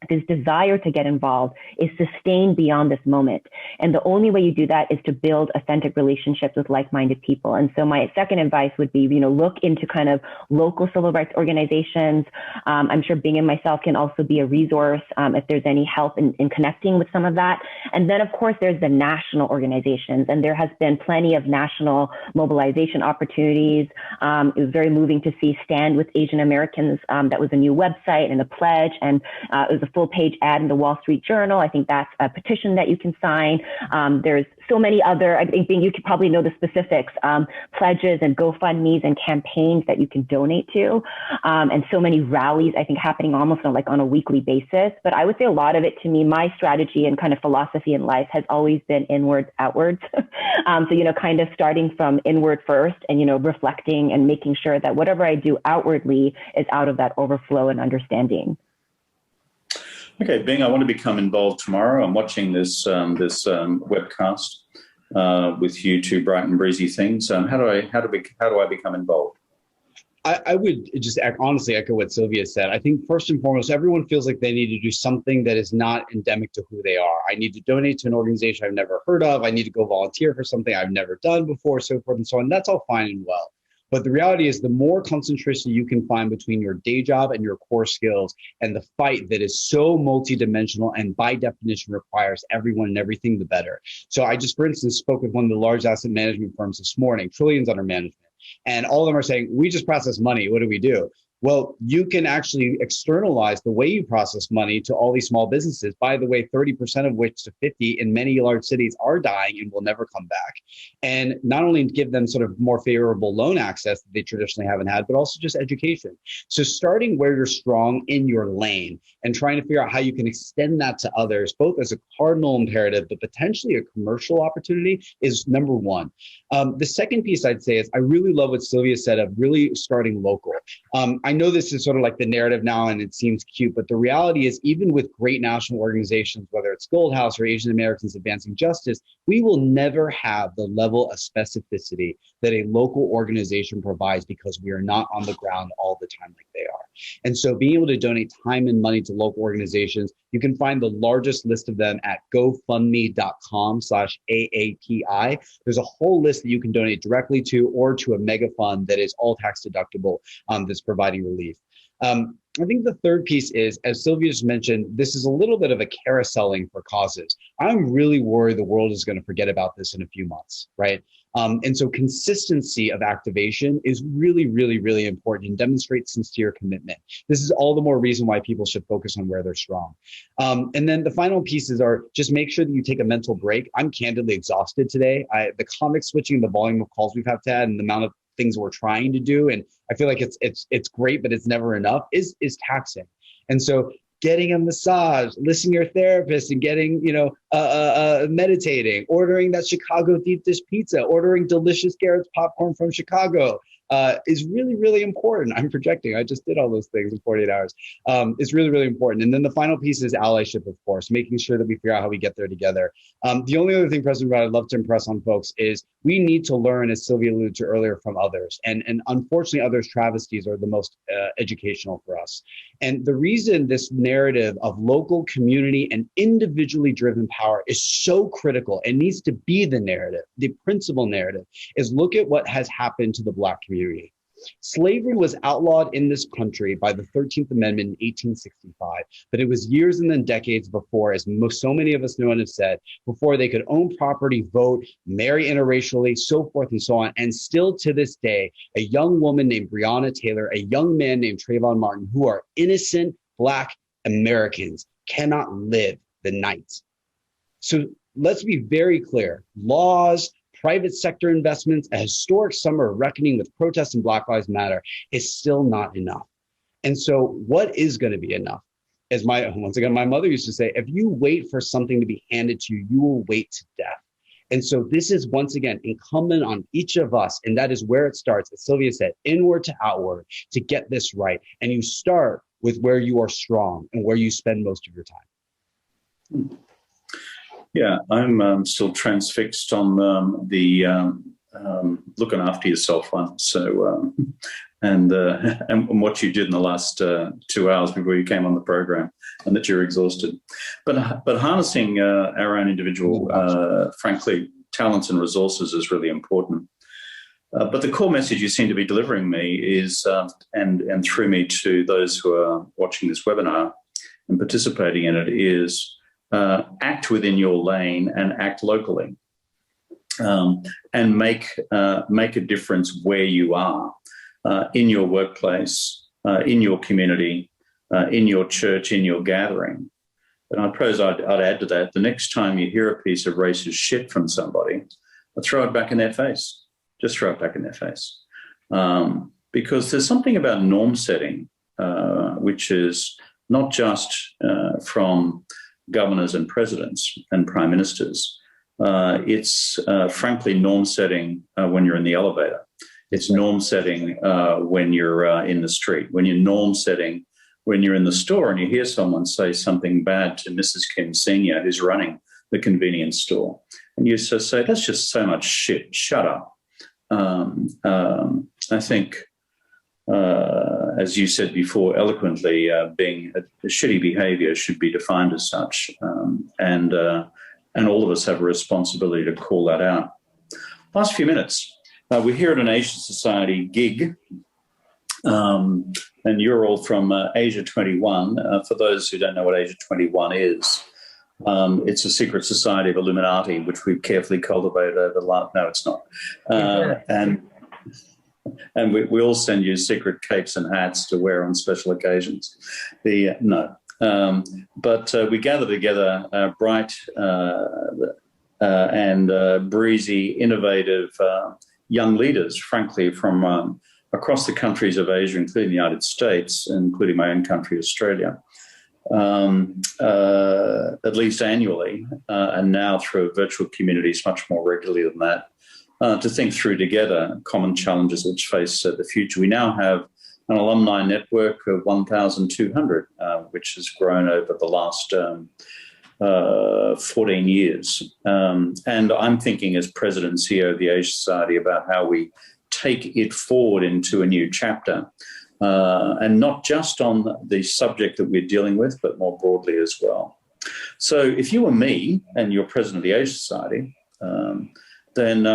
this desire to get involved, is sustained beyond this moment. And the only way you do that is to build authentic relationships with like-minded people. And so my second advice would be, look into kind of local civil rights organizations. I'm sure Bing and myself can also be a resource if there's any help in connecting with some of that. And then, of course, there's the national organizations, and there has been plenty of national mobilization opportunities. It was very moving to see Stand with Asian Americans. That was a new website and a pledge, and it was a full-page ad in the Wall Street Journal. I think that's a petition that you can sign. There's so many other, I think you could probably know the specifics, pledges and GoFundMes and campaigns that you can donate to, and so many rallies, I think, happening almost on a weekly basis. But I would say a lot of it, to me, my strategy and kind of philosophy in life has always been inwards, outwards. So, kind of starting from inward first and, reflecting and making sure that whatever I do outwardly is out of that overflow and understanding. Okay, Bing, I want to become involved tomorrow. I'm watching this webcast with you two bright and breezy things. How do I become involved? I would just honestly echo what Sylvia said. I think first and foremost, everyone feels like they need to do something that is not endemic to who they are. I need to donate to an organization I've never heard of. I need to go volunteer for something I've never done before, so forth and so on. That's all fine and well. But the reality is, the more concentration you can find between your day job and your core skills and the fight that is so multidimensional and by definition requires everyone and everything, the better. So I just, for instance, spoke with one of the large asset management firms this morning, trillions under management. And all of them are saying, we just process money. What do we do? Well, you can actually externalize the way you process money to all these small businesses. By the way, 30% of which to 50 in many large cities are dying and will never come back. And not only give them sort of more favorable loan access that they traditionally haven't had, but also just education. So starting where you're strong in your lane and trying to figure out how you can extend that to others, both as a cardinal imperative, but potentially a commercial opportunity, is number one. The second piece I'd say is I really love what Sylvia said of really starting local. I know this is sort of like the narrative now and it seems cute, but the reality is even with great national organizations, whether it's Gold House or Asian Americans Advancing Justice, we will never have the level of specificity that a local organization provides because we are not on the ground all the time like they are. And so being able to donate time and money to local organizations, you can find the largest list of them at gofundme.com/AAPI. There's a whole list that you can donate directly to or to a mega fund that is all tax deductible that's providing relief. I think the third piece is, as Sylvia just mentioned, this is a little bit of a carouseling for causes. I'm really worried the world is going to forget about this in a few months, right? And so consistency of activation is really, really, really important and demonstrates sincere commitment. This is all the more reason why people should focus on where they're strong. And then the final pieces are just make sure that you take a mental break. I'm candidly exhausted today. The context switching, the volume of calls we've had and the amount of things we're trying to do, and I feel like it's great, but it's never enough, is taxing. And so getting a massage, listening to your therapist, and getting, meditating, ordering that Chicago deep dish pizza, ordering delicious Garrett's popcorn from Chicago is really, really important. I'm projecting. I just did all those things in 48 hours. It's really, really important. And then the final piece is allyship, of course, making sure that we figure out how we get there together. The only other thing, President Brown, I'd love to impress on folks is we need to learn, as Sylvia alluded to earlier, from others. And unfortunately, others' travesties are the most educational for us. And the reason this narrative of local, community, and individually driven power is so critical and needs to be the narrative, the principal narrative, is look at what has happened to the Black community. Slavery was outlawed in this country by the 13th Amendment in 1865, but it was years and then decades before, as so many of us know and have said, before they could own property, vote, marry interracially, so forth and so on. And still to this day, a young woman named Breonna Taylor, a young man named Trayvon Martin, who are innocent Black Americans, cannot live the night. So let's be very clear. Laws, private sector investments, a historic summer of reckoning with protests and Black Lives Matter is still not enough. And so what is going to be enough? As once again, my mother used to say, if you wait for something to be handed to you, you will wait to death. And so this is, once again, incumbent on each of us. And that is where it starts, as Sylvia said, inward to outward, to get this right. And you start with where you are strong and where you spend most of your time. Yeah, I'm still transfixed on the looking after yourself one. So, and what you did in the last 2 hours before you came on the program, and that you're exhausted. But harnessing our own individual, frankly, talents and resources is really important. But the core message you seem to be delivering me is, and through me to those who are watching this webinar and participating in it, is act within your lane and act locally, and make a difference where you are, in your workplace, in your community, in your church, in your gathering. And I suppose I'd add to that, the next time you hear a piece of racist shit from somebody, throw it back in their face. Just throw it back in their face. Because there's something about norm setting, which is not just from governors and presidents and prime ministers. It's frankly norm setting when you're in the elevator. It's norm setting when you're in the street, when you're norm setting when you're in the store and you hear someone say something bad to Mrs. Kim Sr., who's running the convenience store. And you just say, that's just so much shit, shut up. I think, as you said before eloquently, being a shitty behaviour should be defined as such, and all of us have a responsibility to call that out. Last few minutes, we're here at an Asian Society gig, and you're all from Asia 21. For those who don't know what Asia 21 is, it's a secret society of Illuminati, which we've carefully cultivated over the last... No, it's not. And we all send you secret capes and hats to wear on special occasions. But we gather together bright and breezy, innovative young leaders, frankly, from across the countries of Asia, including the United States, including my own country, Australia, at least annually, and now through virtual communities much more regularly than that, to think through together common challenges which face the future. We now have an alumni network of 1,200, which has grown over the last 14 years. And I'm thinking as President and CEO of the Asia Society about how we take it forward into a new chapter, and not just on the subject that we're dealing with, but more broadly as well. So if you were me and you're President of the Asia Society, then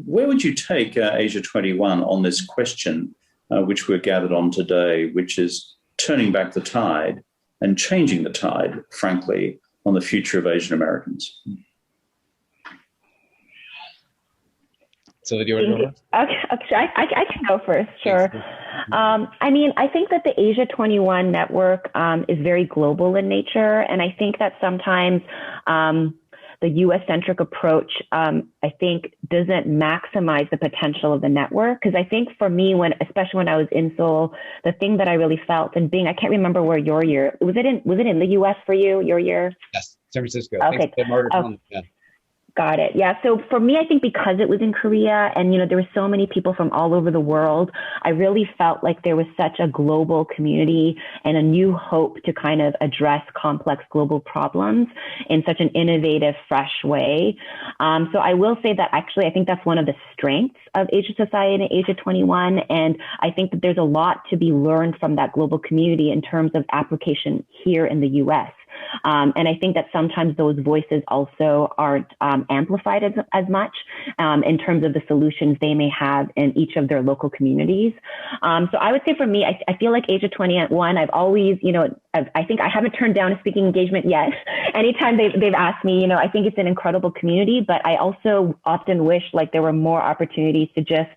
where would you take Asia 21 on this question which we're gathered on today, which is turning back the tide and changing the tide, frankly, on the future of Asian Americans? So do you want to go first? Okay, I can go first, sure. I mean, I think that the Asia 21 network is very global in nature, and I think that sometimes the US-centric approach, I think, doesn't maximize the potential of the network. Because I think for me, especially when I was in Seoul, the thing that I really felt, and being, I can't remember where your year, was it in the US for you, your year? Yes, San Francisco. Okay. Yeah. Got it. Yeah. So for me, I think because it was in Korea and, there were so many people from all over the world, I really felt like there was such a global community and a new hope to kind of address complex global problems in such an innovative, fresh way. So I will say that actually, I think that's one of the strengths of Asia Society and Asia 21. And I think that there's a lot to be learned from that global community in terms of application here in the US. And I think that sometimes those voices also aren't amplified as much in terms of the solutions they may have in each of their local communities. So I would say for me, I feel like Asia 21, I've always, I think I haven't turned down a speaking engagement yet. Anytime they've asked me, I think it's an incredible community, but I also often wish like there were more opportunities to just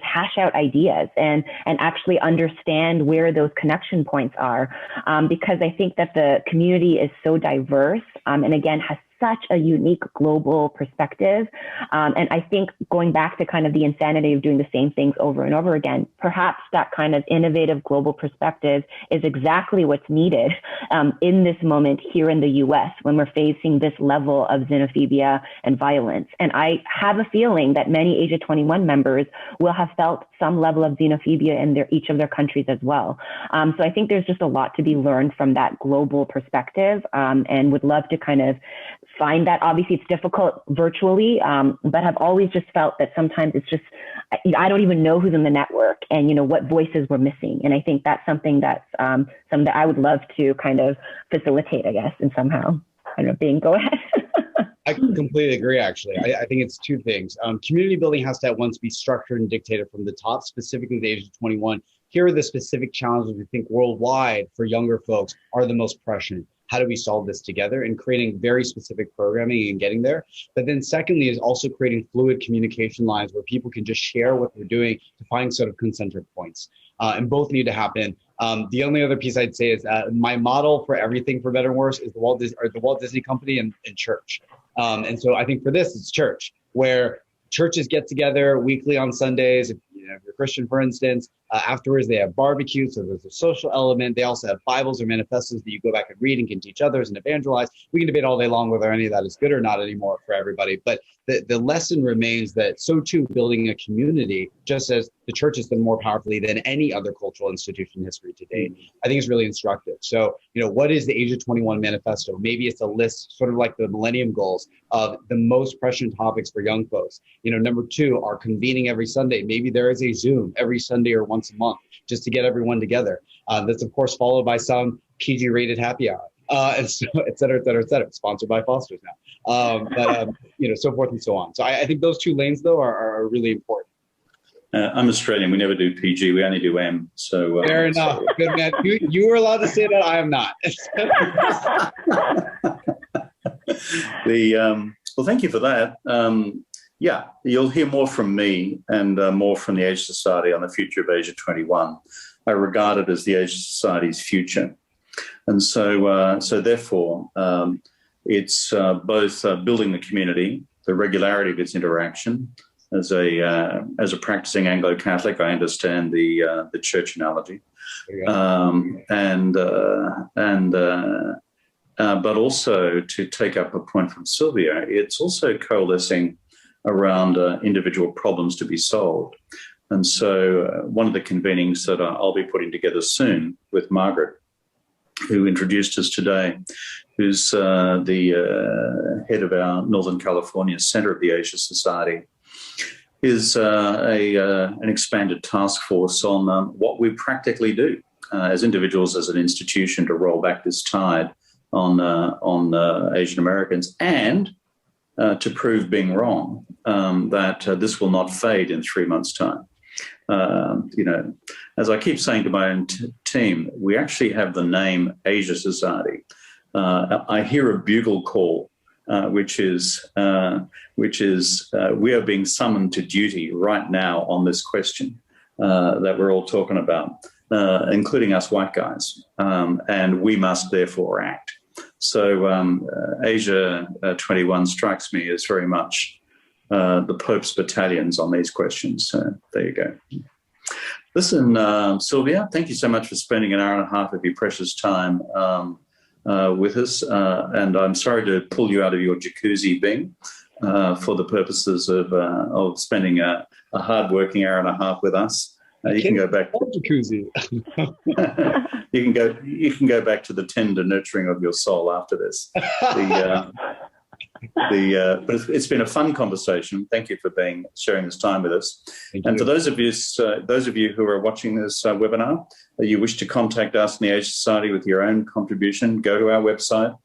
hash out ideas and actually understand where those connection points are. Because I think that the community is so diverse and again, has such a unique global perspective. And I think going back to kind of the insanity of doing the same things over and over again, perhaps that kind of innovative global perspective is exactly what's needed in this moment here in the US when we're facing this level of xenophobia and violence. And I have a feeling that many Asia 21 members will have felt some level of xenophobia in each of their countries as well. So I think there's just a lot to be learned from that global perspective and would love to kind of find that. Obviously it's difficult virtually, but have always just felt that sometimes it's just, I don't even know who's in the network and, what voices we're missing. And I think that's something that's something that I would love to kind of facilitate, I guess, and somehow. I don't know, Bing, go ahead. I completely agree, actually. I think it's two things. Community building has to at once be structured and dictated from the top, specifically the Asia 21. Here are the specific challenges we think worldwide for younger folks are the most pressing. How do we solve this together, and creating very specific programming and getting there. But then secondly is also creating fluid communication lines where people can just share what they're doing to find sort of concentric points. And both need to happen. The only other piece I'd say is my model for everything, for better and worse, is the Walt Disney Company and church. And so I think for this, it's church, where churches get together weekly on Sundays. If you're Christian, for instance, afterwards they have barbecue, so there's a social element. They also have Bibles or manifestos that you go back and read and can teach others and evangelize. We can debate all day long whether any of that is good or not anymore for everybody. But the lesson remains that so too building a community, just as the church has done more powerfully than any other cultural institution in history to date, I think is really instructive. So, what is the Asia 21 manifesto? Maybe it's a list, sort of like the Millennium Goals, of the most pressing topics for young folks. Number two, are convening every Sunday. Maybe there is a Zoom every Sunday or once a month just to get everyone together. That's of course followed by some PG rated happy hour. And so, et cetera, sponsored by Foster's now. So forth and so on. So I think those two lanes, though, are really important. I'm Australian. We never do PG. We only do M. So fair enough. Good man. You were allowed to say that. I am not. Well, thank you for that. yeah, you'll hear more from me and more from the Asia Society on the future of Asia 21. I regard it as the Asia Society's future. And so, therefore, it's both building the community, the regularity of its interaction. As a practicing Anglo-Catholic, I understand the church analogy, but also to take up a point from Sylvia, it's also coalescing around individual problems to be solved. And so one of the convenings that I'll be putting together soon with Margaret, who introduced us today, who's the head of our Northern California Center of the Asia Society, is an expanded task force on what we practically do as individuals, as an institution, to roll back this tide on Asian Americans, and to prove being wrong, that this will not fade in 3 months' time. As I keep saying to my own team, we actually have the name Asia Society. I hear a bugle call, which is we are being summoned to duty right now on this question that we're all talking about, including us white guys, and we must therefore act. So Asia 21 strikes me as very much the Pope's battalions on these questions. So there you go. Listen, Sylvia, thank you so much for spending an hour and a half of your precious time with us. And I'm sorry to pull you out of your jacuzzi, Bing, for the purposes of spending a hard-working hour and a half with us. You can go back. Jacuzzi. You can go back to the tender nurturing of your soul after this. But it's been a fun conversation. Thank you for sharing this time with us. And for those of you who are watching this webinar, you wish to contact us in the Asia Society with your own contribution, go to our website.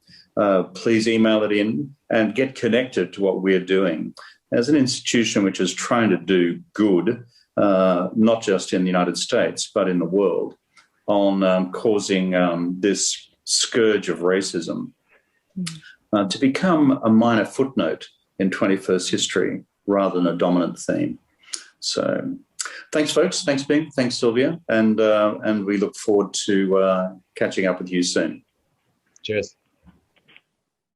Please email it in and get connected to what we're doing as an institution which is trying to do good, not just in the United States, but in the world, on causing this scourge of racism to become a minor footnote in 21st history rather than a dominant theme. So thanks, folks. Thanks, Bing. Thanks, Sylvia. And we look forward to catching up with you soon. Cheers.